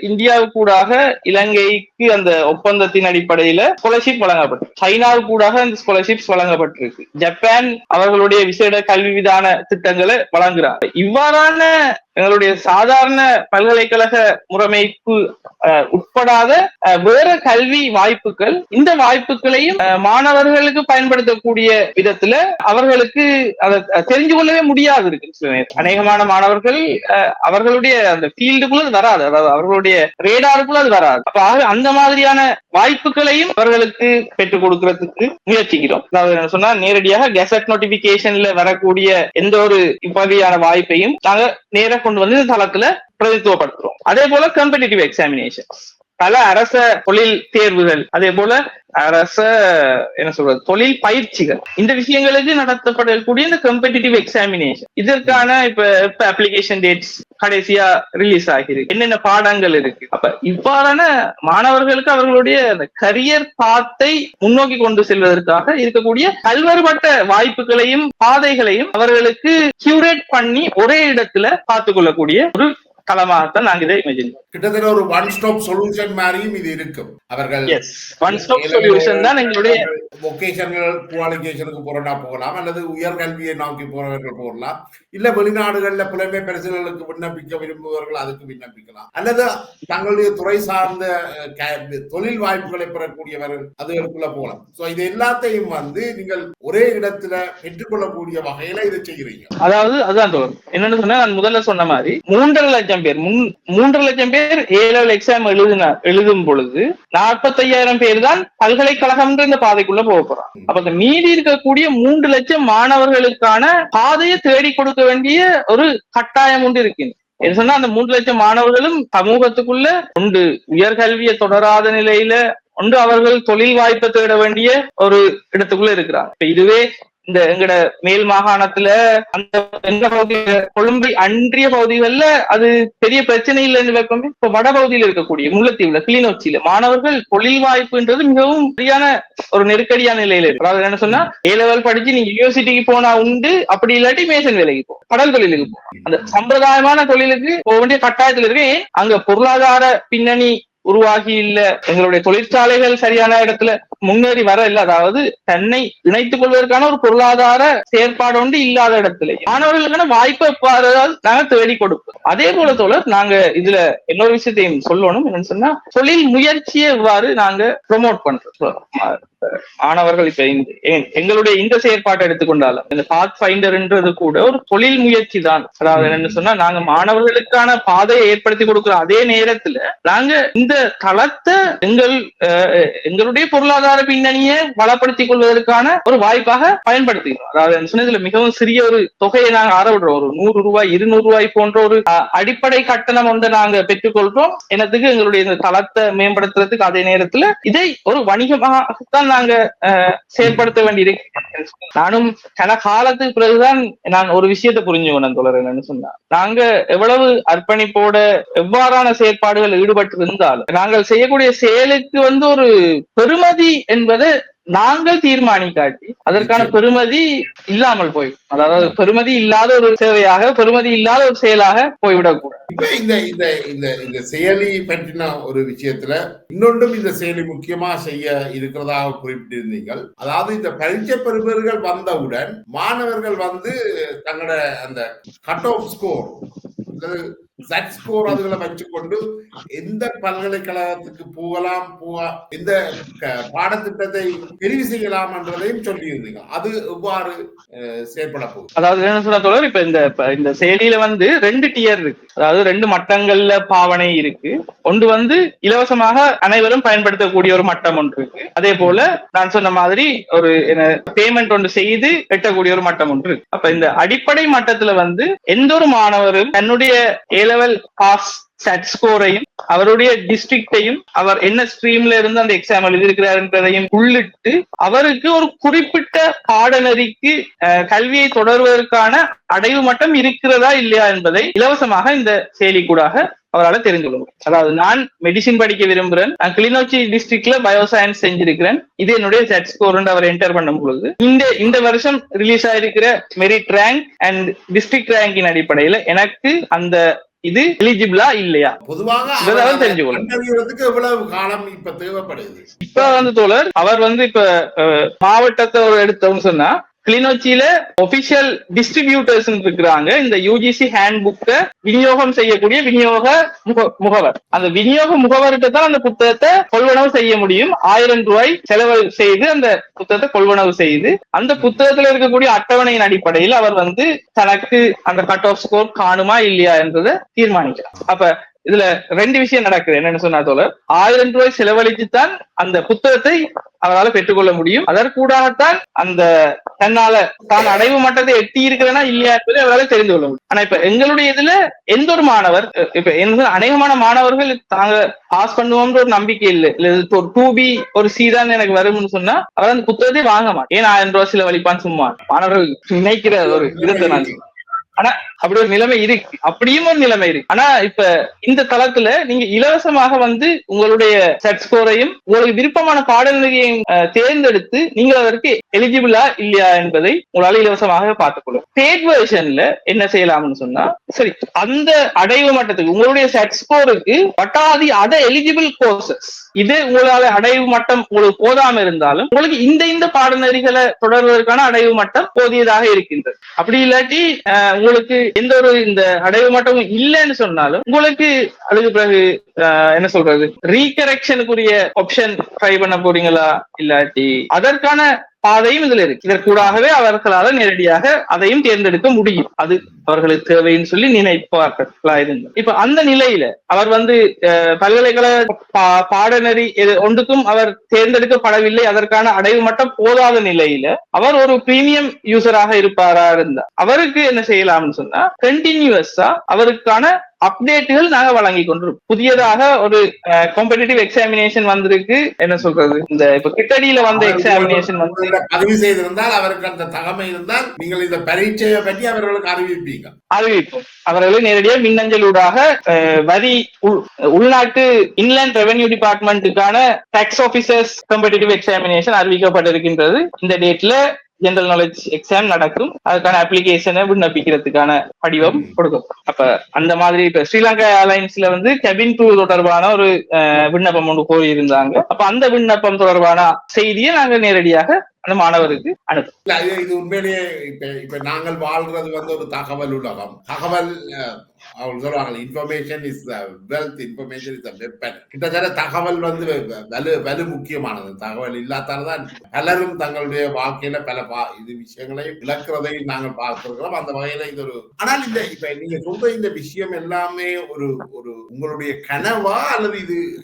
இந்தியாவுக்கூடாக இலங்கைக்கு அந்த ஒப்பந்தத்தின் அடிப்படையில ஸ்காலர்ஷிப் வழங்கப்பட்டு, சைனாவுக்கூடாக அந்த ஸ்காலர்ஷிப்ஸ் வழங்கப்பட்டிருக்கு, ஜப்பான் அவர்களுடைய விசேட கல்வி விதான திட்டங்களை வழங்குறாங்க. இவ்வாறான எங்களுடைய சாதாரண பல்கலைக்கழக முறைமைப்பு உட்படாத வேற கல்வி வாய்ப்புகள், இந்த வாய்ப்புகளையும் மாணவர்களுக்கு பயன்படுத்தக்கூடிய விதத்துல அவர்களுக்கு அதை தெரிஞ்சு கொள்ளவே முடியாது இருக்கு சில நேரம். அநேகமான மாணவர்கள் அவர்களுடைய அந்த ஃபீல்டுக்குள்ள அது வராது, அதாவது அவர்களுடைய ரேடாருக்குள்ள அது வராது. அப்ப அந்த மாதிரியான வாய்ப்புகளையும் அவர்களுக்கு பெற்றுக் கொடுக்கறதுக்கு முயற்சிக்கிறோம். அதாவது என்ன சொன்னா, நேரடியாக கெசட் நோட்டிபிகேஷன்ல வரக்கூடிய எந்த ஒரு இப்படியான வாய்ப்பையும் நாங்க நேர கொண்டு வந்து இந்த தளத்துல பிரதித்துவப்படுத்துறோம். அதே போல காம்படிட்டிவ் எக்ஸாமினேஷன், பல அரச தொழில் தேர்வுகள், அதே போல அரச என்ன சொல்றது தொழில் பயிற்சிகள், இந்த விஷயங்களுக்கு நடத்தப்படக்கூடிய இந்த காம்படிட்டிவ் எக்ஸாமினேஷன், இதற்கான இப்ப அப்ளிகேஷன் டேட்ஸ் கடைசியா ரிலீஸ் ஆகிருக்கு, என்னென்ன பாடங்கள் இருக்கு. அப்ப இவ்வாறான மாணவர்களுக்கு அவர்களுடைய அந்த கரியர் பாத்தை முன்னோக்கி கொண்டு செல்வதற்காக இருக்கக்கூடிய பல்வேறுபட்ட வாய்ப்புகளையும் பாதைகளையும் அவர்களுக்கு கியூரேட் பண்ணி ஒரே இடத்துல பார்த்துக் கொள்ளக்கூடிய ஒரு களமாகத்தான் நாங்க இதை இமேஜின். கிட்டத்தட்ட ஒரு ஒன் ஸ்டாப் சொல்யூஷன் மாதிரியும் இது இருக்கும். அவர்கள் ஒன் ஸ்டாப் சொல்யூஷன் தான் எங்களுடைய வொகேஷனல் குவாலிஃபிகேஷனுக்கு போறதா போகலாம், அல்லது உயர்கல்வியை நோக்கி போறவர்கள் போகலாம், இல்ல வெளிநாடுகள்ல புலமை பரிசுகளுக்கு விண்ணப்பிக்க விரும்புபவர்கள் அதுக்கு விண்ணப்பிக்கலாம், அல்லது தங்களுடைய துறை சார்ந்த தொழில் வாய்ப்புகளை பெறக்கூடியவர்கள் அதுகளுக்குள்ள போகலாம். சோ இது எல்லாத்தையும் வந்து நீங்கள் ஒரே இடத்துல பெற்றுக்கொள்ளக்கூடிய வகையில இதை செய்கிறீங்க. அதாவது அதுதான் தோணும். என்னன்னு சொன்னா, நான் முதல்ல சொன்ன மாதிரி 3.5 லட்சம் பேர் 3 லட்சம் பேர் A-level எக்ஸாம் எழுதும் பொழுது 45,000 பேர் தான் பல்கலைக்கழகம் இந்த பாதைக்குள்ள போக போறாங்க. அப்ப இந்த மீதி இருக்கக்கூடிய 3 லட்சம் மாணவர்களுக்கான பாதையை தேடி கொடுக்க வேண்டிய ஒரு கட்டாயம் ஒன்று இருக்கு. என்ன சொன்னா, அந்த 3 லட்சம் மாணவர்களும் சமூகத்துக்குள்ள ஒன்று உயர்கல்வியை தொடராத நிலையில ஒன்று அவர்கள் தொழில் வாய்ப்பை தேட வேண்டிய ஒரு இடத்துக்குள்ள இருக்கிறாங்க. இப்ப இதுவே இந்த எங்கட மேல் மாகாணத்துல அந்த எங்க பகுதியில கொழும்பை அன்றிய பகுதிகள்ல அது பெரிய பிரச்சனை இல்லைன்னு வைப்போமே. இப்ப வட பகுதியில் இருக்கக்கூடிய முல்லைத்தீவுல கிளிநொச்சியில மாணவர்கள் தொழில் வாய்ப்புன்றது மிகவும் சரியான ஒரு நெருக்கடியான நிலையில இருக்கு. அதாவது என்ன சொன்னா, A-level படிச்சு நீங்க யூனிவர்சிட்டிக்கு போனா உண்டு, அப்படி இல்லாட்டி மேசன் வேலைக்கு போ, கடல் தொழிலுக்கு போ, அந்த சம்பிரதாயமான தொழிலுக்கு போக வேண்டிய கட்டாயத்துல இருக்கு. அங்க பொருளாதார பின்னணி உருவாகி இல்ல, எங்களுடைய தொழிற்சாலைகள் சரியான இடத்துல முன்னேறி வர இல்ல, அதாவது தன்னை இணைத்துக் கொள்வதற்கான ஒரு பொருளாதார செயற்பாடு ஒன்று இல்லாத இடத்துல மாணவர்களுக்கான வாய்ப்பை நாங்க தேடி கொடுப்போம். அதே போல தோழர், நாங்க இதுல இன்னொரு விஷயத்தையும் சொல்லணும். என்னன்னு சொன்னா, தொழில் முயற்சியை எவ்வாறு நாங்க ப்ரொமோட் பண்றோம். மாணவர்கள் இப்ப எங்களுடைய இந்த செயற்பாட்டை எடுத்துக்கொண்டாலும் இந்த பாத் ஃபைண்டர்ன்றது கூட ஒரு தொழில் முயற்சி தான். அதாவது என்னன்னு சொன்னா, நாங்க மாணவர்களுக்கான பாதையை ஏற்படுத்தி கொடுக்கிற அதே நேரத்துல நாங்க இந்த தளத்தை எங்களுடைய பொருளாதார பின்னணியை வளப்படுத்திக் கொள்வதற்கான ஒரு வாய்ப்பாக பயன்படுத்துகிறோம். அதாவது சொன்னதுல மிகவும் சிறிய ஒரு தொகையை நாங்க ஆரம்பிடுறோம். ஒரு 100 ரூபாய் 200 ரூபாய் போன்ற ஒரு அடிப்படை கட்டணம் ஒன்றை நாங்க பெற்றுக்கொள்றோம். எனத்துக்கு எங்களுடைய இந்த தளத்தை மேம்படுத்துறதுக்கு. அதே நேரத்துல இதை ஒரு வணிகமாகத்தான் நாங்க செயல்படுத்த வேண்டியிருக்கு. நானும் கன காலத்துக்கு பிறகுதான் நான் ஒரு விஷயத்தை புரிஞ்சுக்கணும் தோழர். என்னன்னு சொன்னா, நாங்க எவ்வளவு அர்ப்பணிப்போட எவ்வாறான செயற்பாடுகள் ஈடுபட்டு இருந்தாலும் நாங்கள் செய்யக்கூடிய செயலுக்கு வந்து ஒரு பெருமதி என்பதை நாங்கள் தீர்மானிக்காட்டி அதற்கான பெருமதி இல்லாமல் போய், அதாவது பெருமதி இல்லாத ஒரு சேவையாக, பெருமதி இல்லாத ஒரு செயலாக போய்விடக்கூடாது. இப்ப இந்த செயலி பற்றின ஒரு விஷயத்துல இன்னொன்றும் இந்த செயலி முக்கியமா செய்ய இருக்கிறதாக குறிப்பிட்டிருந்தீர்கள். அதாவது இந்த பரீட்சை பெறுபவர்கள் வந்தவுடன் மாணவர்கள் வந்து தங்களோட அந்த cut off score set score அதுகளை வச்சுக்கொண்டு எந்த பல்கலைக்கழகத்துக்கு போகலாம், எந்த பாடத்திட்டத்தை தெரிவு செய்யலாம் என்றதையும் சொல்லி இருந்தீங்க. அது எவ்வாறு செயல்பட போகுது? அதாவது என்ன சொன்ன தோழர், இப்ப இந்த செயலியில வந்து 2 டியர் இருக்கு. அதாவது 2 மட்டங்கள்ல பாவனை இருக்கு. ஒன்று வந்து இலவசமாக அனைவரும் பயன்படுத்தக்கூடிய ஒரு மட்டம் ஒன்று இருக்கு. அதே போல நான் சொன்ன மாதிரி ஒரு பேமெண்ட் ஒன்று செய்து எட்டக்கூடிய ஒரு மட்டம் ஒன்று இருக்கு. அப்ப இந்த அடிப்படை மட்டத்துல வந்து எந்த ஒரு மாணவரும் தன்னுடைய A-level பாஸ் செட் ஸ்கோரையும் அவருடைய டிஸ்ட்ரிக்டையும் அவர் என்ன ஸ்ட்ரீம்ல இருந்து அந்த எக்ஸாம் எழுதியிருக்கிறார் என்பதையும் உள்ளிட்டு அவருக்கு ஒரு குறிப்பிட்ட பாடநெறிக்கு கல்வியை தொடர்வதற்கான அடைவு மட்டம் இருக்கிறதா இல்லையா என்பதை இலவசமாக இந்த செயலி கூடாக அவரால் தெரிந்து கொள்ள முடியும். அதாவது நான் மெடிசின் படிக்க விரும்புகிறேன், நான் கிளிநொச்சி டிஸ்ட்ரிக்ட்ல பயோசயின்ஸ் செஞ்சிருக்கிறேன், இது என்னுடைய செட் ஸ்கோர் அவர் என்டர் பண்ணும் பொழுது இந்த வருஷம் ரிலீஸ் ஆயிருக்கிற மெரிட் ரேங்க் அண்ட் டிஸ்ட்ரிக்ட் ரேங்கின் அடிப்படையில எனக்கு அந்த இது எலிஜிபிளா இல்லையா பொதுவாக தெரிஞ்சுக்கொள்ளும். எவ்வளவு காலம் இப்ப தேவைப்படுது? இப்ப வந்து தோழர், அவர் வந்து இப்ப மாவட்டத்தை எடுத்தோம்னு சொன்னா கிளிநொச்சியில ஒபிஷியல் டிஸ்ட்ரிபியூட்டர்ஸ் இருக்கிறாங்க. இந்த யூஜிசி ஹேண்ட் புக்கை விநியோகம் செய்யக்கூடிய விநியோக முகவர். அந்த விநியோக முகவர்கிட்ட தான் அந்த புத்தகத்தை கொள்வனவு செய்ய முடியும். 1000 ரூபாய் செலவு செய்து அந்த புத்தகத்தை கொள்வனவு செய்து அந்த புத்தகத்துல இருக்கக்கூடிய அட்டவணையின் அடிப்படையில் அவர் தனக்கு அந்த கட் ஆஃப் ஸ்கோர் காணுமா இல்லையா என்றதை தீர்மானிக்கிறார். அப்ப இதுல 2 விஷயம் நடக்குது. என்னன்னு சொன்னா தோழர், 1000 ரூபாய் செலவழித்துத்தான் அந்த புத்தகத்தை அவரால் பெற்றுக்கொள்ள முடியும். அதற்கூடாகத்தான் அந்த தன்னால தான் அடைவு மட்டத்தை எட்டி இருக்கிறனா இல்லையா என்பதை அவரால் தெரிந்து கொள்ள முடியும். ஆனா இப்ப எங்களுடைய இதுல எந்த ஒரு மாணவர், இப்ப அநேகமான மாணவர்கள் தாங்க பாஸ் பண்ணுவோம்ன்ற ஒரு நம்பிக்கை இல்லை, ஒரு 2B ஒரு C தான் எனக்கு வரும்னு சொன்னா அவர் அந்த புத்தகத்தை வாங்க மாட்டேன். ஏன் 1000 ரூபாய் செலவழிப்பான்னு சும்மா மாணவர்கள் நினைக்கிற ஒரு விதத்தை நான். ஆனா அப்படி ஒரு நிலைமை இருக்கு, அப்படியும் ஒரு நிலைமை இருக்கு. ஆனா இப்ப இந்த தளத்துல நீங்க இலவசமாக உங்களுடைய செட் ஸ்கோரையும் உங்களுக்கு விருப்பமான பாடநிலையையும் தேர்ந்தெடுத்து நீங்கள் அதற்கு எலிஜிபிளா இல்லையா என்பதை உங்களால் இலவசமாக பார்த்துக்கொள்ளும். பேட் வெர்ஷன்ல என்ன செய்யலாம்னு சொன்னா, சரி அந்த அடைவு மட்டத்துக்கு உங்களுடைய செட் ஸ்கோருக்கு பட்டாதி அத எலிஜிபிள் கோர்சஸ் இது உங்களால அடைவு மட்டம் உங்களுக்கு போதாம இருந்தாலும் உங்களுக்கு இந்த பாடநெறிகளை தொடர்வதற்கான அடைவு மட்டம் போதியதாக இருக்கின்றது. அப்படி இல்லாட்டி உங்களுக்கு எந்த ஒரு இந்த அடைவு மட்டமும் இல்லைன்னு சொன்னாலும் உங்களுக்கு அதுக்கு பிறகு என்ன சொல்றது, ரீகரெக்ஷனுக்குரிய ஆப்ஷன் ட்ரை பண்ண போறீங்களா இல்லாட்டி அதற்கான பாதையும் இதுல இருக்கு. இதற்கூடாகவே அவர்களால் நேரடியாக அதையும் தேர்ந்தெடுக்க முடியும். அது அவர்களுக்கு தேவைன்னு சொல்லி நினைப்பார்களா இருந்தார். இப்ப அந்த நிலையில அவர் பல்கலைக்கழக பாடநெறி ஒன்றுக்கும் அவர் தேர்ந்தெடுக்கப்படவில்லை, அதற்கான அடைவு மட்டம் போதாத நிலையில அவர் ஒரு பிரீமியம் யூசராக இருப்பாரா இருந்தார். அவருக்கு என்ன செய்யலாம்னு சொன்னா, கண்டினியூஸா அவருக்கான அப்டேட்டுகள் நாங்க வழங்கி கொண்டிருக்கோம். புதியதாக ஒரு காம்படிட்டிவ் எக்ஸாமினேஷன் வந்திருக்கு, என்ன சொல்றது, இந்த இப்ப கிட்டடியில வந்த எக்ஸாமினேஷன் பதிவு செய்திருந்தால் அவருக்கு அந்த தகமை இருந்தால் நீங்கள் இந்த பரீட்சையை பற்றி அவர்களுக்கு அறிவிப்போம். அவர்களை நேரடியாக மின்னஞ்சலூடாக வரி உள்நாட்டு இன்லேண்ட் ரெவென்யூ டிபார்ட்மெண்ட்டுக்கான டாக்ஸ் ஆபீசர்ஸ் காம்படிட்டிவ் எக்ஸாமினேஷன் அறிவிக்கப்பட்டிருக்கின்றது. இந்த டேட்ல ஜெனரல் நாலேஜ் எக்ஸாம் நடக்கும். அதுக்கான அப்ளிகேஷனை விண்ணப்பிக்கிறதுக்கான படிவம் கொடுக்கும். அப்ப அந்த மாதிரி இப்ப ஸ்ரீலங்கா ஏர்லைன்ஸ்ல கெபின் க்ரூ தொடர்பான ஒரு விண்ணப்பம் ஒன்று கோரியிருந்தாங்க. அப்ப அந்த விண்ணப்பம் தொடர்பான செய்தியை நாங்கள் நேரடியாக அந்த மாணவருக்கு அனுப்பும். இது உண்மையிலேயே இப்ப நாங்கள் வாழ்றது ஒரு தகவல் உலகம். தகவல் அவங்க சொல்லுவாங்க, information is wealth, information is weapon. கிட்டத்தட்ட தகவல் வலு முக்கியமானது. தகவல் இல்லாதால்தான் பலரும் தங்களுடைய வாழ்க்கையில பல இது விஷயங்களை இழக்கிறதையும் நாங்கள் பார்த்திருக்கிறோம். அந்த வகையில இது ஒரு, ஆனால் இந்த இப்ப நீங்க சொல்ற இந்த விஷயம் எல்லாமே ஒரு உங்களுடைய கனவா அல்லது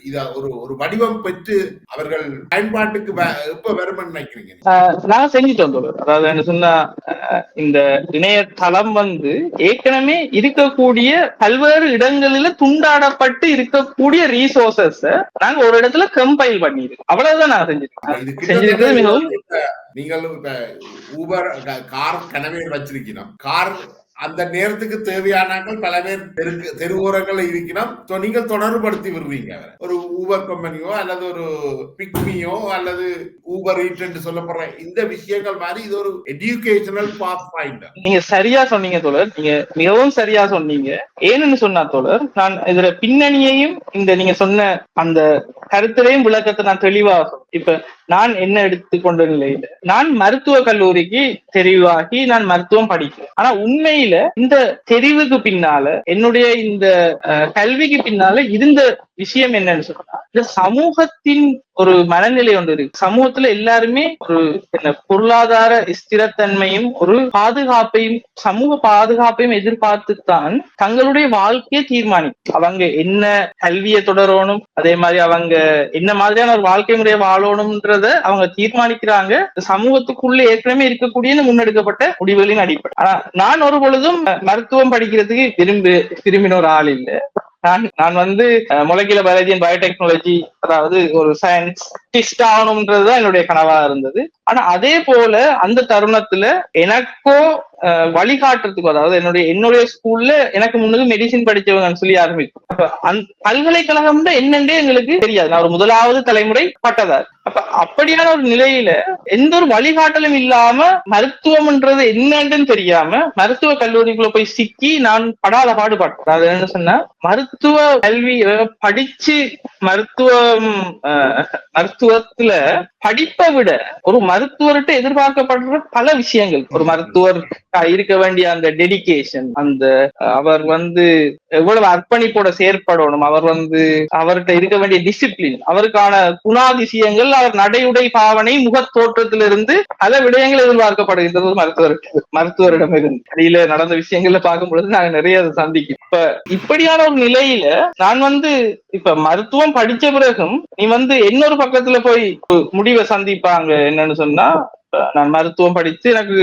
இது ஒரு வடிவம் பெற்று அவர்கள் பயன்பாட்டுக்கு எப்ப வரும்னு நினைக்கிறீங்க? நான் செஞ்சுட்டோம். அதாவது என்ன சொன்னா, இந்த இணையதளம் ஏற்கனவே இருக்கக்கூடிய பல்வேறு இடங்களில துண்டாடப்பட்டு இருக்கக்கூடிய ரீசோர்சஸ் நாங்க ஒரு இடத்துல கம்பைல் பண்ணிருக்கோம். அவ்வளவுதான் நான் செஞ்சிருக்கேன். மிகவும் நீங்கள் ஊபர் கார் கனவே வச்சிருக்கணும். கார் அந்த நேரத்துக்கு தேவையானாக்கள் பல பேர் தெருவோரங்கள் இருக்கணும். நீங்கள் தொடர்புபடுத்தி விடுறீங்க. ஒரு ஊபர் கம்பெனியோ அல்லது ஒரு பிக்மியோ அல்லது ஊபர் ஈட் என்று சொல்லப்படுற இந்த விஷயங்கள் மாதிரி இது ஒரு எஜுகேஷனல் பாத் பாயிண்டர். நீங்க சரியா சொன்னீங்க தோழர், நீங்க மிகவும் சரியா சொன்னீங்க. ஏன்னு சொன்னா தோழர், நான் இதுல பின்னணியையும் நீங்க சொன்ன அந்த கருத்திலையும் விளக்கத்தை நான் தெளிவாக, இப்ப நான் என்ன எடுத்துக்கொண்ட நிலையில நான் மருத்துவ கல்லூரிக்கு தெரிவாகி நான் மருத்துவம் படிக்கிறேன். ஆனா உண்மையில இந்த தெரிவுக்கு பின்னால, என்னுடைய இந்த கல்விக்கு பின்னால இருந்த விஷயம் என்னன்னு சொன்னா, இந்த சமூகத்தின் ஒரு மனநிலை ஒன்று இருக்கு. சமூகத்துல எல்லாருமே ஒரு பொருளாதார ஸ்திரத்தன்மையும் ஒரு பாதுகாப்பையும் சமூக பாதுகாப்பையும் எதிர்பார்த்துத்தான் தங்களுடைய வாழ்க்கையை தீர்மானிக்கும். அவங்க என்ன கல்வியை தொடரணும், அதே மாதிரி அவங்க என்ன மாதிரியான ஒரு வாழ்க்கை முறையை வாழணும்ன்றத அவங்க தீர்மானிக்கிறாங்க சமூகத்துக்குள்ள ஏற்கனவே இருக்கக்கூடிய முன்னெடுக்கப்பட்ட முடிவுகளின் அடிப்படை. ஆனா நான் ஒரு பொழுதும் மருத்துவம் படிக்கிறதுக்கு விரும்பின ஒரு ஆள் இல்லை. நான் மொலக்கியூலர் பயாலஜி அண்ட் பயோடெக்னாலஜி, அதாவது ஒரு சயின்டிஸ்ட் ஆகணும்ன்றதுதான் என்னுடைய கனவா இருந்தது. ஆனா அதே போல அந்த தருணத்துல எனக்கோ வழிகாட்டுறதுக்கு, அதாவது என்னுடைய ஸ்கூல்ல எனக்கு முன்னது மெடிசின் படிச்சவங்க சொல்லி ஆரம்பிக்கும். அப்ப பல்கலைக்கழகம் என்னென்றே எங்களுக்கு தெரியாது. நான் ஒரு முதலாவது தலைமுறை பட்டதார். அப்ப அப்படியான ஒரு நிலையில எந்த ஒரு வழிகாட்டலும் இல்லாம மருத்துவம்ன்றது என்னன்னு தெரியாம மருத்துவ கல்லூரிக்குள்ள போய் சிக்கி நான் படாத பாடுபட்டேன். அது என்ன சொன்னா, மருத்துவ கல்வி படிச்சு மருத்துவத்துல படிப்பை விட ஒரு மருத்துவர்கிட்ட எதிர்பார்க்கப்படுற பல விஷயங்கள், ஒரு மருத்துவர் இருக்க வேண்டிய அந்த டெடிகேஷன், அந்த அவர் எவ்வளவு அர்ப்பணிப்போட செயற்படணும், அவர்கிட்ட இருக்க வேண்டிய டிசிப்ளின், அவருக்கான குணாதிசயங்கள், அவர் நடையுடை பாவனை, முக தோற்றத்திலிருந்து பல விடயங்கள் எதிர்பார்க்கப்படுகின்றது மருத்துவரிடமிருந்து. அடியில நடந்த விஷயங்கள்ல பார்க்கும் பொழுது நாங்க நிறைய அதை சந்திக்கும். இப்படியான ஒரு நிலையில நான் இப்ப மருத்துவம் படிச்ச பிறகும் நீ இன்னொரு பக்கத்துல போய் முடிவை சந்திப்பாங்க. என்னன்னு சொன்னா, நான் மருத்துவம் படிச்சு எனக்கு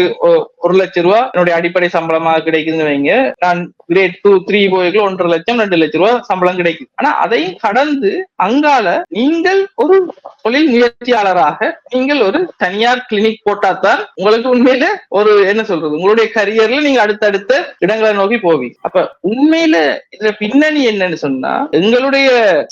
1 லட்சம் ரூபாய் என்னுடைய அடிப்படை சம்பளமா கிடைக்குதுன்னு வைங்க. நான் கிரேட் 2, 3 போய்க்குள்ள 1.5 லட்சம் 2 லட்சம் ரூபாய் சம்பளம் கிடைக்குது. ஆனா அதையும் கடந்து அங்கால நீங்கள் ஒரு தொழில் முயற்சியாளராக நீங்கள் ஒரு தனியார் கிளினிக் போட்டாத்தான் உங்களுக்கு உண்மையில ஒரு என்ன சொல்றது, உங்களுடைய கரியர்ல நீங்க அடுத்தடுத்த இடங்களை நோக்கி போவீங்க. அப்ப உண்மையில இதுல பின்னணி என்னன்னு சொன்னா, எங்களுடைய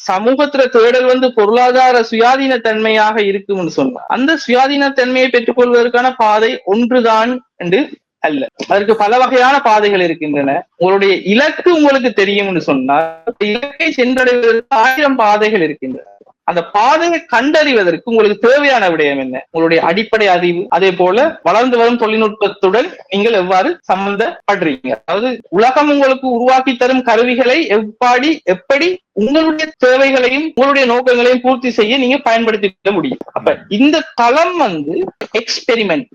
சமூகத்துல தேடல் பொருளாதார சுயாதீன தன்மையாக இருக்கும்னு சொன்னா, அந்த சுயாதீன தன்மையை பெற்றுக்கொள்வதற்கான பாதை ஒன்றுதான் என்று அல்ல. அதற்கு பல வகையான பாதைகள் இருக்கின்றன. உங்களுடைய இலக்கு உங்களுக்கு தெரியும்னு சொன்னால், இலக்கை சென்றடைவதற்கு 1000 பாதைகள் இருக்கின்றன. அந்த பாதையை கண்டறிவதற்கு உங்களுக்கு தேவையான விடயம் என்ன? உங்களுடைய அடிப்படை அறிவு, அதே போல வளர்ந்து வரும் தொழில்நுட்பத்துடன் நீங்கள் எவ்வாறு சம்பந்தப்படுறீங்க, அதாவது உலகம் உங்களுக்கு உருவாக்கி தரும் கருவிகளை எப்படி உங்களுடைய தேவைகளையும் உங்களுடைய நோக்கங்களையும் பூர்த்தி செய்ய நீங்க பயன்படுத்திக்க முடியும். அப்ப இந்த தளம் எக்ஸ்பெரிமெண்ட்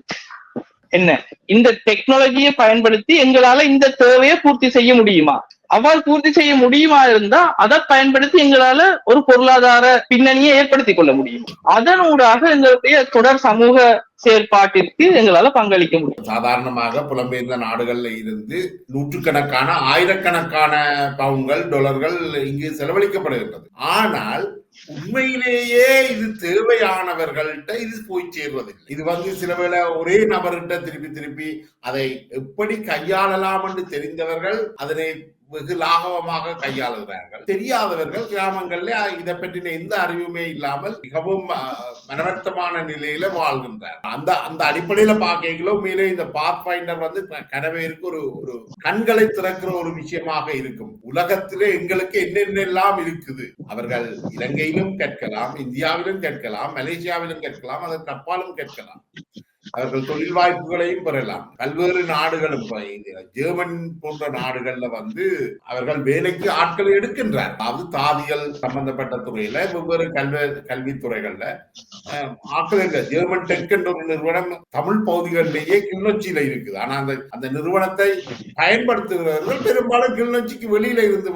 என்ன, இந்த டெக்னாலஜியை பயன்படுத்தி எங்களால இந்த தேவையை பூர்த்தி செய்ய முடியுமா, அவ்வாறு பூர்த்தி செய்ய முடியுமா இருந்தா அதை பயன்படுத்தி எங்களால ஒரு பொருளாதார பின்னணியை ஏற்படுத்திக் கொள்ள முடியும். அதனூடாக எங்களுடைய தொடர் சமூக செயற்பாட்டிற்கு எங்களால பங்களிக்க முடியும். சாதாரணமாக புலம்பெயர்ந்த நாடுகள்ல இருந்து நூற்றுக்கணக்கான ஆயிரக்கணக்கான பவுன்கள் டாலர்கள் இங்கு செலவழிக்கப்படுகின்றது. ஆனால் உண்மையிலேயே இது தேவையானவர்கள்ட்ட இது போய் சேர்வதில்லை. இது சில வேளை ஒரே நபர்கிட்ட திருப்பி அதை எப்படி கையாளலாம் என்று தெரிந்தவர்கள் அதனை வெகு லாகவமாக கையாளுகிறார்கள். தெரியாதவர்கள் கிராமங்கள்ல இதை பற்றின எந்த அறிவுமே இல்லாமல் மிகவும் மனவர்த்தமான நிலையில வாழ்கின்றார். அந்த அடிப்படையில பார்க்கல மேலே இந்த பாத் ஃபைண்டர் கனவேருக்கு ஒரு கண்களை திறக்கிற ஒரு விஷயமாக இருக்கும். உலகத்திலே எங்களுக்கு என்னென்னெல்லாம் இருக்குது, அவர்கள் இலங்கையிலும் கேட்கலாம், இந்தியாவிலும் கேட்கலாம், மலேசியாவிலும் கேட்கலாம், அதற்கு அப்பாலும் கேட்கலாம். அவர்கள் தொழில் வாய்ப்புகளையும் பெறலாம். பல்வேறு நாடுகளும் ஜெர்மன் போன்ற நாடுகள்ல அவர்கள் வேலைக்கு ஆட்களை எடுக்கின்றார். அதாவது தாதிகள் சம்பந்தப்பட்ட துறையில வெவ்வேறு கல்வித்துறைகள்ல ஆட்கள். ஜெர்மன் டெக் என்ற ஒரு நிறுவனம் தமிழ் பகுதிகளிலேயே கிளிநொச்சியில இருக்குது. ஆனா அந்த நிறுவனத்தை பயன்படுத்துகிறவர்கள் பெரும்பாலும் கிளிநொச்சிக்கு வெளியில இருந்து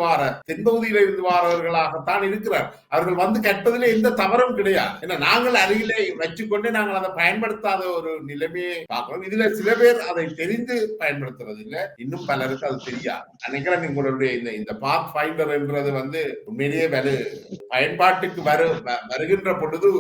தென்பகுதியில இருந்து வாரவர்களாகத்தான் இருக்கிறார். அவர்கள் கற்பதிலே எந்த தவறும் கிடையாது. ஏன்னா நாங்கள் அருகிலே வச்சுக்கொண்டு நாங்கள் அதை பயன்படுத்தாத ஒரு நிலைமையை பார்க்கிறோம். இதுல சில பேர் அதை தெரிந்து பயன்படுத்துறது இல்லை, இன்னும் பலருக்கு அது தெரியாது. நினைக்கிறேன் உங்களுடைய இந்த பாத் ஃபைண்டர் என்றது உண்மையிலேயே பயன்பாட்டுக்கு வருகின்ற பொழுது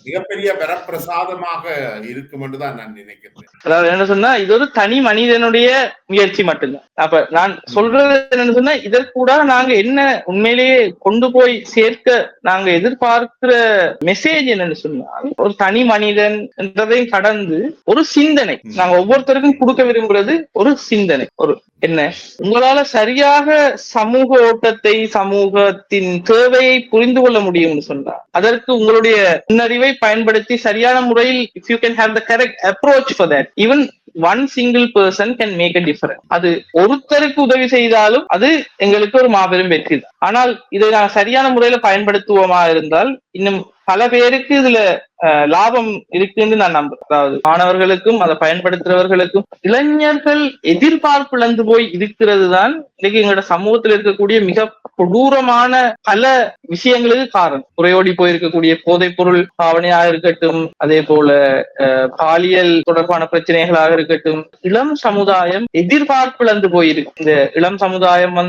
மிகப்பெரிய வரப்பிரசாதமாக இருக்கும் என்றுதான் நான் நினைக்கிறேன். அதாவது என்ன சொன்னா, இது ஒரு தனி மனிதனுடைய முயற்சி மட்டும்தான். அப்ப நான் சொல்றது என்னன்னு சொன்னா, இதற்கூட நாங்க என்ன உண்மையிலேயே கொண்டு போய் சேர்க்க நாங்க எதிர்பார்க்கிற மெசேஜ் என்னன்னு சொன்னால், ஒரு தனி மனிதன் என்றதையும் கடந்து ஒரு சிந்தனை. நாங்க ஒவ்வொருத்தருக்கும் கொடுக்க விரும்புறது ஒரு சிந்தனை. ஒரு என்ன, உங்களால சரியாக சமூக ஓட்டத்தை, சமூகத்தின் தேவையை புரிந்து கொள்ள முடியும்னு சொன்னா, அதற்கு உங்களுடைய நுண்ணறிவை பயன்படுத்தி சரியான முறையில் if you can have the correct approach for that, even one single person can make a difference. அது ஒருத்தருக்கு உதவி செய்தாலும் அது எங்களுக்கு ஒரு மாபெரும் வெற்றி தான். ஆனால் இதை நான் சரியான முறையில பயன்படுத்துவோமா இருந்தால் இன்னும் பல பேருக்கு இதுல லாபம் இருக்குன்னு நான் நம்புறேன். அதாவது மாணவர்களுக்கும் அதை பயன்படுத்துறவர்களுக்கும். இளைஞர்கள் எதிர்பார்ப்பு இழந்து போய் இருக்கிறது தான் இன்னைக்கு எங்களோட சமூகத்தில் இருக்கக்கூடிய மிக கொடூரமான பல விஷயங்களுக்கு காரணம். குறையோடி போயிருக்கக்கூடிய போதைப் பொருள் பாவனையாக இருக்கட்டும், அதே போல பாலியல் தொடர்பான பிரச்சனைகளாக இருக்கட்டும். இளம் சமுதாயம் எதிர்பார்ப்பு இழந்து போயிருக்கு. இந்த இளம் சமுதாயம்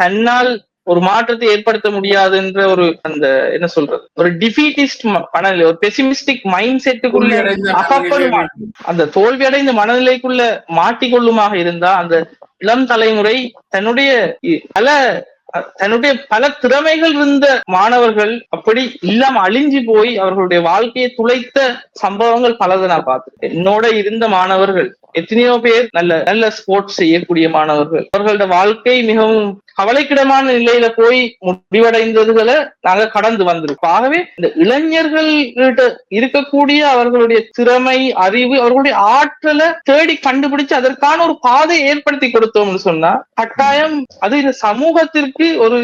தன்னால் ஒரு மாற்றத்தை ஏற்படுத்த முடியாது என்ற ஒரு அந்த என்ன சொல்றது, ஒரு டிஃபீட்டிஸ்ட் மனநிலை, ஒரு பெசிமிஸ்டிக் மைண்ட் செட்டுக்குள்ள அகப்படும். அந்த தோல்வி அடைந்த மனநிலைக்குள்ள மாட்டிக்கொள்ளுமாக இருந்தா அந்த இளம் தலைமுறை தன்னுடைய பல திறமைகள் இருந்த மாணவர்கள் அப்படி இல்லாம அழிஞ்சு போய் அவர்களுடைய வாழ்க்கையை துளைத்த சம்பவங்கள் பலதை நான் பார்த்தேன். என்னோட இருந்த மாணவர்கள் எத்தனையோ பேர் நல்ல ஸ்போர்ட்ஸ் செய்யக்கூடிய மாணவர்கள், அவர்களோட வாழ்க்கை மிகவும் கவலைக்கிடமான நிலையில போய் முடிவடைந்ததுகளை நாங்க கடந்து வந்திருக்கோம். ஆகவே இந்த இளைஞர்கள்கிட்ட இருக்கக்கூடிய அவர்களுடைய திறமை, அறிவு, அவர்களுடைய ஆற்றலை தேடி கண்டுபிடிச்சு அதற்கான ஒரு பாதை ஏற்படுத்தி கொடுத்தோம்னு சொன்னா கட்டாயம் அது இந்த சமூகத்திற்கு ஒரு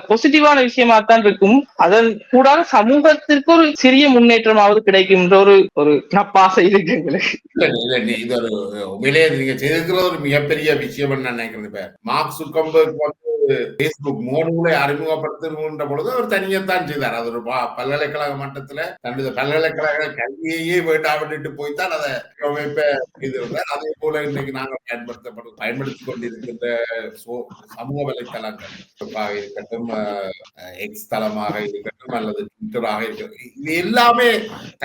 பாசிட்டிவான விஷயமா தான் இருக்கும். அதன் கூட சமூகத்திற்கு ஒரு சிறிய முன்னேற்றமாவது கிடைக்கும்ன்ற ஒரு நப்பாசை இருக்கு எங்களுக்கு. இது ஒரு உண்மையிலேயே நீங்க செய்திருக்கிறது ஒரு மிகப்பெரிய விஷயம் நான் நினைக்கிறேன். இப்ப மார்க் சுக்கர்பர்க் வந்து பேஸ்புக் முகநூலை அறிமுகப்படுத்துகின்ற பொழுது அவர் தனியத்தான் செய்தார். அது ஒரு பல்கலைக்கழக மட்டத்துல தன்னுடைய பல்கலைக்கழக கல்வியையே வேண்டாவிட்டு போய்த்தான் அதை இது இருந்தார். அதே போல இன்னைக்கு நாங்கள் பயன்படுத்திக் கொண்டிருக்கின்ற சமூக வலைத்தளங்கள் இருக்கட்டும், எக்ஸ் தளமாக இருக்கட்டும் அல்லது ட்விட்டராக இருக்கட்டும், இது எல்லாமே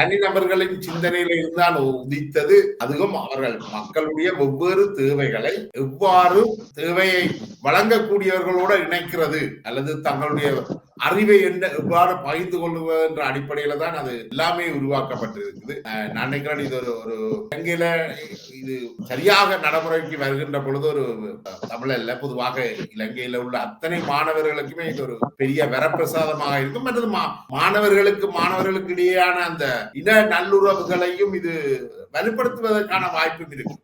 தனிநபர்களின் சிந்தனையில இருந்தால் உதித்தது. அதுவும் அவர்கள் மக்களுடைய வெவ்வேறு தேவைகளை எவ்வாறு தேவையை வழங்கக்கூடியவர்களோட இணைக்கிறது அல்லது தங்களுடைய அறிவை எவ்வாறு பகிர்ந்து கொள்வது என்ற அடிப்படையில தான் அது எல்லாமே உருவாக்கப்பட்டிருக்குது. நான் நினைக்கிறேன் இது ஒரு இலங்கையில இது சரியாக நடைமுறைக்கு வருகின்ற பொழுது ஒரு தமிழல்ல பொதுவாக இலங்கையில உள்ள அத்தனை மாணவர்களுக்குமே இது ஒரு பெரிய வரப்பிரசாதமாக இருக்கும். மற்றது மாணவர்களுக்கு இடையேயான அந்த இன நல்லுறவுகளையும் இது வலுப்படுத்துவதற்கான வாய்ப்பும் இருக்கு.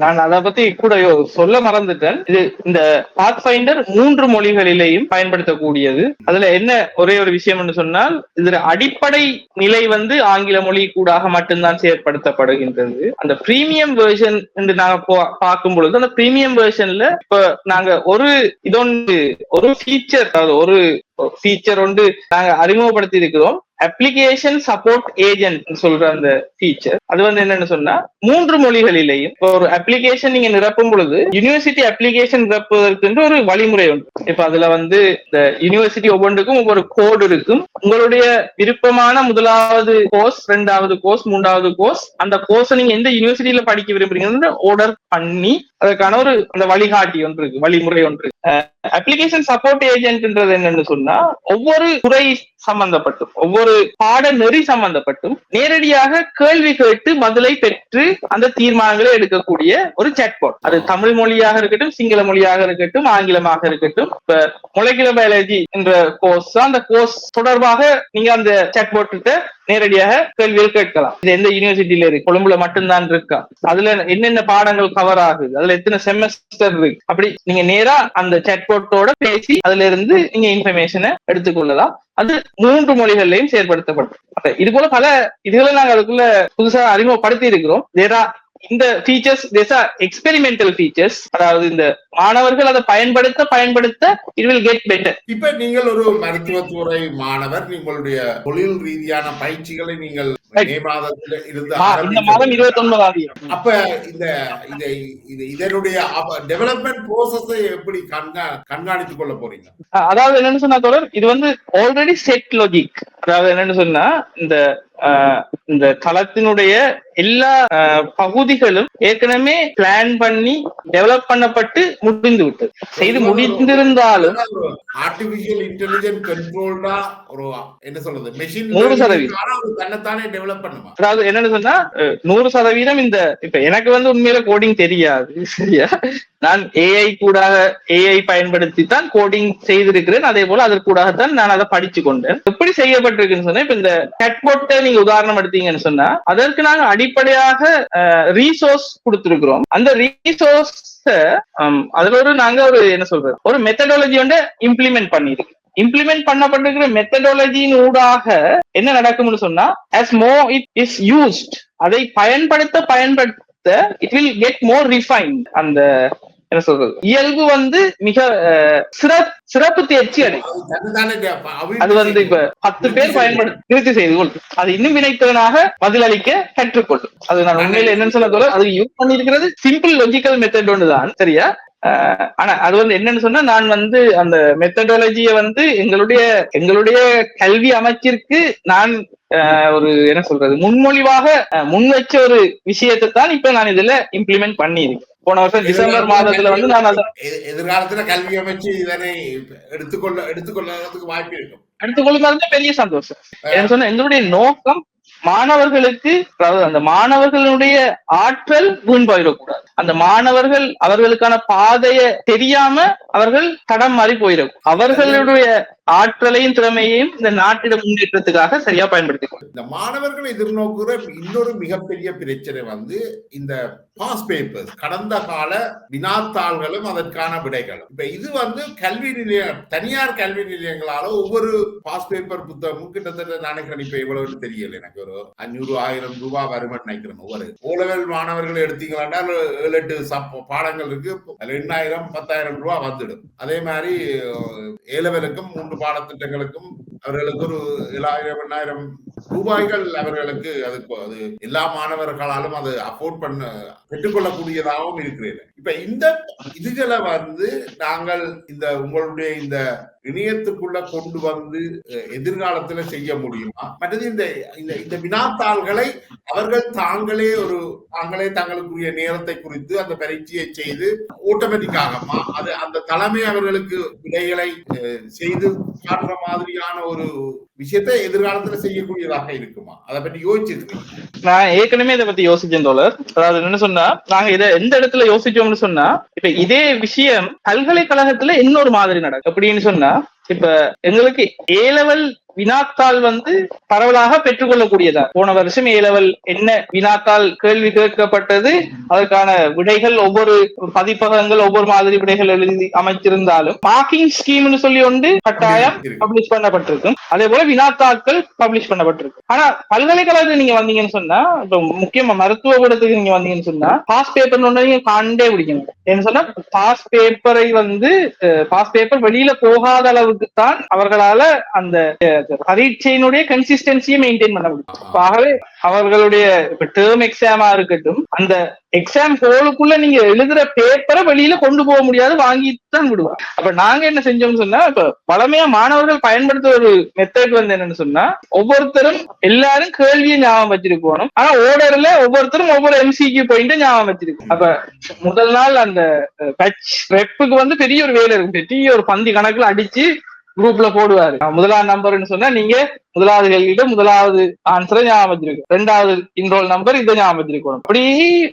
நான் அதை பத்தி கூட சொல்ல மறந்துட்டேன். இது இந்த பாத்ஃபைண்டர் 3 மொழிகளிலேயும் பயன்படுத்தக்கூடியது. அதுல என்ன ஒரே ஒரு விஷயம் சொன்னால் இதுல அடிப்படை நிலை வந்து ஆங்கில மொழி கூடாக மட்டும்தான் செயற்படுத்தப்படுகின்றது. அந்த பிரீமியம் வெர்ஷன் என்று நாங்க பார்க்கும் பொழுது அந்த பிரீமியம் வெர்ஷன்ல இப்ப நாங்க ஒரு ஃபீச்சர் ஒன்று நாங்க அறிமுகப்படுத்தி இருக்கிறோம். அப்ளிகேஷன் சப்போர்ட் ஏஜென்ட் சொல்ற அந்த ஃபீச்சர் அது வந்து என்னன்னு சொன்னா 3 மொழிகளிலேயும் ஒரு அப்ளிகேஷன் நீங்க நிரப்பும் பொழுது யூனிவர்சிட்டி அப்ளிகேஷன் நிரப்புவதற்கு ஒரு வழிமுறை உண்டு. இப்ப அதுல வந்து இந்த யூனிவர்சிட்டி ஒவ்வொன்றுக்கும் ஒவ்வொரு கோடு இருக்கும். உங்களுடைய விருப்பமான 1வது கோர்ஸ், 2வது கோர்ஸ், 3வது கோர்ஸ், அந்த கோர்ஸ் நீங்க எந்த யூனிவர்சிட்டியில படிக்க விரும்புறீங்கன்னு ஆர்டர் பண்ணி அதற்கான அந்த வழிகாட்டி ஒன்று இருக்கு, வழிமுறை ஒன்று. அப்ளிகேஷன் சப்போர்ட் ஏஜென்ட்ன்றது என்னன்னு சொன்னா ஒவ்வொரு துறை சம்பந்தப்பட்டும் ஒவ்வொரு பாடநெறி சம்பந்தப்பட்டும் நேரடியாக கேள்வி கேட்டு பதிலை பெற்று அந்த தீர்மானங்களை எடுக்கக்கூடிய ஒரு சாட்பாட். அது தமிழ் மொழியாக இருக்கட்டும், சிங்கள மொழியாக இருக்கட்டும், ஆங்கிலமாக இருக்கட்டும். இப்ப மொலகுலர் பயாலஜி என்ற கோர்ஸ், அந்த கோர்ஸ் தொடர்பாக நீங்க அந்த சாட்பாட் கிட்ட நேரடியாக கேள்விகள் கேட்கலாம். இது எந்த யூனிவர்சிட்டியில இருக்கு, கொழும்புல மட்டும்தான் இருக்கா, அதுல என்னென்ன பாடங்கள் கவர் ஆகுது, அதுல எத்தனை செமஸ்டர் இருக்கு, அப்படி நீங்க நேரா அந்த சாட்பாட்டோட பேசி அதுல இருந்து நீங்க இன்ஃபர்மேஷனை எடுத்துக்கொள்ளலாம். அது 3 மொழிகளிலையும் செயற்படுத்தப்படும். இது போல பல இதுகளை நாங்கள் அதுக்குள்ள புதுசா அறிமுகப்படுத்தி இருக்கிறோம். இந்த ஃபீச்சர்ஸ் எக்ஸ்பெரிமெண்டல் ஃபீச்சர்ஸ், அதாவது இந்த மாணவர்கள் அதை பயன்படுத்த இட் வில் கெட் பெட்டர். இப்ப நீங்கள் ஒரு மருத்துவத்துறை மாணவர், நீங்களுடைய தொழில் ரீதியான பயிற்சிகளை நீங்கள் மே மாதத்துல இருந்து இந்த மாதம் 29ஆம் தேதி. அப்ப இதனுடைய டெவலப்மெண்ட் ப்ரோசஸை எப்படி கண்காணித்துக் கொள்ள போறீங்க? அதாவது என்னன்னு சொன்னா தொடர், இது வந்து ஆல்ரெடி செட் லாஜிக். அதாவது என்னன்னு சொன்னா இந்த தளத்தினுடைய எல்லா பகுதிகளும் ஏற்கனவே பிளான் பண்ணி டெவலப் பண்ணப்பட்டு முடிந்து விட்டது. செய்து முடிந்திருந்தாலும் ஆர்டிபிஷியல் இன்டெலிஜென்ஸ் கண்ட்ரோல்டா ஒரு என்ன சொல்றது மெஷின் 100% தன்னைத்தானே டெவலப் பண்ணுமா? அதாவது என்னன்னு சொன்னா 100% இந்த இப்ப எனக்கு வந்து உண்மையில கோடிங் தெரியாது, சரியா? நான் ஏஐ பயன்படுத்தி தான் கோடிங் செய்திருக்கிறேன். அதே போல அதற்கூடாகத்தான் நான் அதை படிச்சு கொண்டேன். எப்படி செய்யப்பட்டிருக்குன்னு சொன்னா, இப்ப இந்த சாட்பாட்டை நீங்க உதாரணம் எடுத்தீங்கன்னு சொன்னா அதற்கு நாங்க அடிப்படையாக ரீசோர்ஸ் கொடுத்திருக்கிறோம். அந்த ரீசோர்ஸ் அதுல நாங்க ஒரு மெத்தடாலஜி வந்து இம்ப்ளிமெண்ட் பண்ணிருக்கு. இம்ப்ளிமெண்ட் பண்ணப்பட்டிருக்கிற மெத்தடாலஜியின் ஊடாக என்ன நடக்கும்னு சொன்னா, as more it is used, அதை பயன்படுத்த it will get more refined. அந்த என்ன சொல்றது, இயல்பு வந்து மிக சிறப்பு தேர்ச்சி அடையும். அது வந்து இப்ப 10 பேர் திருத்தி செய்து கொள்ளும், அது இன்னும் வினைத்தவனாக பதிலளிக்க கற்றுக்கொள்ளும். அது நான் உண்மையில என்னன்னு சொல்ல, அது யூஸ் பண்ணிருக்கிறது சிம்பிள் லாஜிக்கல் மெத்தட் ஒன்றுதான், சரியா? ஆனா அது வந்து என்னன்னு சொன்னா, நான் வந்து அந்த மெத்தடாலஜியை வந்து எங்களுடைய கல்வி அமைச்சிற்கு நான் ஒரு என்ன சொல்றது முன்மொழிவாக முன் வச்ச ஒரு விஷயத்தை தான் இப்ப நான் இதுல இம்ப்ளிமெண்ட் பண்ணியிருக்கேன். போன வருஷம் டிசம்பர் மாதத்துல வந்து நான் எதிர்காலத்துல கல்வி அமைச்சு இதனை எடுத்துக்கொள்றதுக்கு வாய்ப்பு இருக்கும். எடுத்துக்கொள்ளுங்கிறது பெரிய சந்தோஷம். என்ன சொன்னா, எங்களுடைய நோக்கம் மாணவர்களுக்கு, அதாவது அந்த மாணவர்களுடைய ஆற்றல் வீண் போயிடக்கூடாது. அந்த மாணவர்கள் அவர்களுக்கான பாதையை தெரியாம அவர்கள் தடம் மாறி போயிடும். அவர்களுடைய ஆற்றலையும் திறமையையும் இந்த நாட்டிட முன்னேற்றத்துக்காக சரியா பயன்படுத்திக்கணும். இந்த மாணவர்கள் எதிர்நோக்குற இன்னொரு மிகப்பெரிய பிரச்சனை வந்து இந்த பாஸ் பேப்பர்ஸ், கடந்த கால வினாத்தாள்களும் அதற்கான விடைகளும். இப்ப இது வந்து கல்வி நிலைய, தனியார் கல்வி நிலையங்களால ஒவ்வொரு பாஸ் பேப்பர் புத்தகமும் கிட்டத்தட்ட நினைக்கிறேன், இப்ப எவ்வளவு தெரியல, எனக்கு ஒரு 500-1000 ரூபாய் வருமானம் நினைக்கிறேன். ஒவ்வொரு ஓலெவல் மாணவர்கள் எடுத்தீங்கன்னா 7-8 பாடங்கள் இருக்கு, 8,000-10,000 ரூபாய் வந்துடும். அதே மாதிரி ஏலவலுக்கும் 3 பாடத்திட்டங்களுக்கும் அவர்களுக்கு ஒரு 7,000-8,000 ரூபாய்கள் அவர்களுக்கு அது எல்லா மாணவர்களாலும் அது அஃபோர்ட் பண்ண பெற்றுக்கொள்ளக்கூடியதாகவும் இருக்கிறது. இப்ப இந்த இதுகளை வந்து நாங்கள் இந்த உங்களுடைய இந்த இணையத்துக்குள்ள கொண்டு வந்து எதிர்காலத்துல செய்ய முடியுமா? மற்றது இந்த வினாத்தாள்களை அவர்கள் தாங்களே தங்களுக்குரிய நேரத்தை குறித்து அந்த பரீட்சையை செய்து ஆட்டோமேட்டிக்காகமா அது அந்த தலைமை அவர்களுக்கு விடைகளை செய்து காட்டுற மாதிரியான ஒரு விஷயத்தை எதிர்காலத்துல செய்யக்கூடியதாக இருக்குமா? அதை பற்றி யோசிச்சிருக்கீங்க? நான் ஏற்கனவே இதை பத்தி யோசிச்சேன் தோழர். அதாவது என்ன சொன்னா, நாங்க இதை எந்த இடத்துல யோசிச்சோம்னு சொன்னா, இப்ப இதே விஷயம் பல்கலைக்கழகத்துல இன்னொரு மாதிரி நடக்கும். அப்படின்னு சொன்னா, இப்ப எங்களுக்கு ஏலெவல் வினாத்தாள் வந்து பரவலாக பெற்றுக்கொள்ளக்கூடியதா. போன வருஷம் ஏலெவல் என்ன வினாத்தாள் கேள்வி கேட்கப்பட்டது, அதற்கான விடைகள் ஒவ்வொரு பதிப்பகங்கள் ஒவ்வொரு மாதிரி விடைகள் எழுதி அமைச்சிருந்தாலும் மார்க்கிங் ஸ்கீம்னு சொல்லி ஒன்று கட்டாயம் பப்ளிஷ் பண்ணப்பட்டிருக்கும். அதே போல வினாத்தாட்கள் பப்ளிஷ் பண்ணப்பட்டிருக்கு. ஆனா பல்கலைக்கழகத்துக்கு நீங்க வந்தீங்கன்னு சொன்னா, இப்ப முக்கியமா மருத்துவ கூடத்துக்கு நீங்க வந்தீங்கன்னு சொன்னா பாஸ் பேப்பர் ஒன்று நீங்க காண்டே பிடிக்கணும். என்ன சொன்னா, பாஸ் பேப்பரை வந்து பாஸ் பேப்பர் வெளியில போகாத அளவுக்கு தான் அவர்களால அந்த பரீட்சையினுடைய கன்சிஸ்டன்சியை மெயின்டைன் பண்ண முடியும். ஆகவே அவர்களுடைய டேர்ம் எக்ஸாமா இருக்கட்டும், அந்த எக்ஸாம் ஹோலுக்குள்ள நீங்க எழுதுற பேப்பரை வெளியில கொண்டு போக முடியாது, வாங்கித்தான் விடுவாங்க. அப்ப நாங்க என்ன செஞ்சோம்னு சொன்னா, இப்ப பழமையா மாணவர்கள் பயன்படுத்த ஒரு மெத்தட் வந்து என்னன்னு சொன்னா, ஒவ்வொருத்தரும் எல்லாரும் கேள்வியை ஞாபகம் வச்சிருக்கணும். ஆனா ஓர்டர்ல ஒவ்வொருத்தரும் ஒவ்வொரு எம்சிக்கு போயிட்டு ஞாபகம் வச்சிருக்கோம். அப்ப முதல் நாள் அந்த பட்ச் ரெப்புக்கு வந்து பெரிய ஒரு வேலை இருக்கும். பெரிய ஒரு பந்தி கணக்குல அடிச்சு குரூப்ல போடுவாரு. முதலாவது நம்பர்னு சொன்னா நீங்க முதலாவது கேள்வியில முதலாவது ஆன்சரை ஞாபகம் வச்சிருக்கோம், 2வது இன்ரோல் நம்பர் இதை ஞாபகம் வச்சிருக்கணும். அப்படி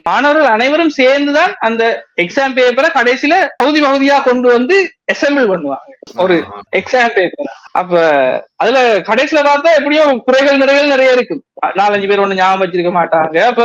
மாணவர்கள் அனைவரும் சேர்ந்துதான் அந்த எக்ஸாம் பேப்பரை கடைசியில பகுதியா கொண்டு வந்து அசெம்பிள் பண்ணுவாங்க ஒரு எக்ஸாம் பேப்பர். அப்ப அதுல கடைசியில பார்த்தா எப்படியும் குறைகள் நிறைய இருக்கும். 4-5 பேர் ஒண்ணு ஞாபகம் வச்சிருக்க மாட்டாங்க. அப்ப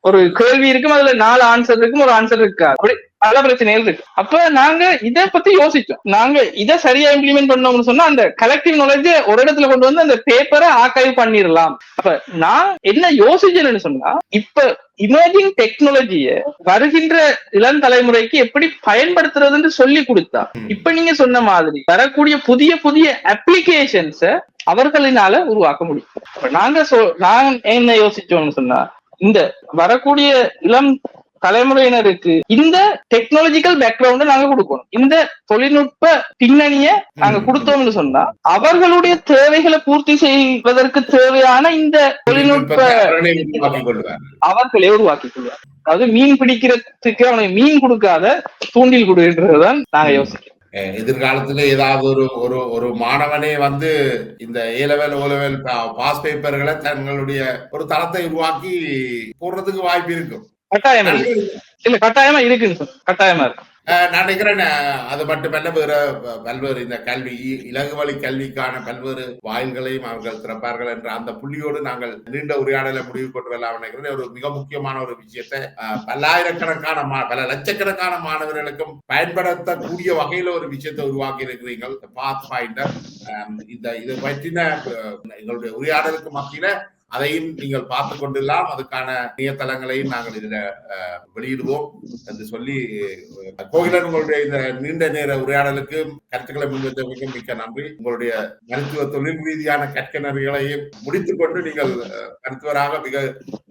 ஒரு கேள்வி இருக்கும், அதுல 4 ஆன்சர் இருக்கும், ஒரு ஆன்சர் இருக்காது. அப்படி பல பிரச்சனைகள் இருக்கு. அப்ப நாங்க இதை பத்தி யோசிச்சோம். நாங்க இதை சரியா இம்ப்ளிமெண்ட் பண்ணோம்னு சொன்னா அந்த கலெக்டிவ் நாலேஜ் ஒரு இடத்துல கொண்டு வந்து அந்த பேப்பரை ஆர்கைவ் பண்ணிடலாம். அப்ப நான் என்ன யோசிச்சேன்னு சொன்னா, இப்ப இமேஜிங் டெக்னாலஜிய வருகின்ற இளம் தலைமுறைக்கு எப்படி பயன்படுத்துறதுன்னு சொல்லி கொடுத்தா, இப்ப நீங்க சொன்ன மாதிரி வரக்கூடிய புதிய அப்ளிகேஷன்ஸ அவர்களினால உருவாக்க முடியும். நாங்க என்ன யோசிச்சோம்னு சொன்னா, இந்த வரக்கூடிய இளம் தலைமுறையினருக்கு இந்த டெக்னாலஜிக்கல் பேக்ரவுண்ட நாங்க கொடுக்கணும். இந்த தொழில்நுட்ப பின்னணியை நாங்க கொடுத்தோம்னு சொன்னா அவர்களுடைய தேவைகளை பூர்த்தி செய்வதற்கு தேவையான இந்த தொழில்நுட்ப அவர்களே உருவாக்கிக் கொள்வார். அதாவது மீன் பிடிக்கிறதுக்கு அவனுக்கு மீன் கொடுக்காத தூண்டில் கொடுக்கின்றதுதான் நாங்க யோசிக்கிறோம். எதிர்காலத்துல ஏதாவது ஒரு மாணவனே வந்து இந்த ஏலெவல் ஓலெவல் பாஸ் பேப்பர்களை தங்களுடைய ஒரு தளத்தை உருவாக்கி போடுறதுக்கு வாய்ப்பு இருக்கும். கட்டாயமா இருக்குன்னு கட்டாயமா இருக்கு. நான் நினைக்கிறேன் அது மட்டுமல்ல, பல்வேறு இந்த கல்வி இலகு வழி கல்விக்கான பல்வேறு வாயில்களையும் அவர்கள் திறப்பார்கள் என்ற அந்த புள்ளியோடு நாங்கள் நீண்ட உரையாடலை முடிவு கொண்டு வரலாம் நினைக்கிறேன். ஒரு மிக முக்கியமான ஒரு விஷயத்தை பல லட்சக்கணக்கான மாணவர்களுக்கும் பயன்படுத்தக்கூடிய வகையில ஒரு விஷயத்தை உருவாக்கி இருக்கிறீர்கள், பாத் ஃபைண்டர். இதை பற்றின எங்களுடைய உரையாடலுக்கு மத்தியில அதையும் நீங்கள் பார்த்து கொண்டுலாம் அதுக்கான இணையதளங்களையும் நாங்கள் இதுல வெளியிடுவோம் என்று சொல்லி, கோகிலன் உங்களுடைய இந்த நீண்ட நேர உரையாடலுக்கு கருத்துக்களை முன்வைத்தமைக்கும் மிக்க நன்றி. உங்களுடைய மருத்துவ தொழில் ரீதியான கற்கனர்களையும் முடித்துக் கொண்டு நீங்கள் மருத்துவராக மிக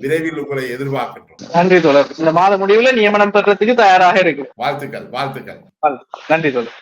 விரைவில் உங்களை எதிர்பார்க்கின்றோம். நன்றி தோழர். இந்த மாத முடிவுல நியமனம் பெறத்துக்கு தயாராக இருக்கு. வாழ்த்துக்கள். நன்றி தோழர்.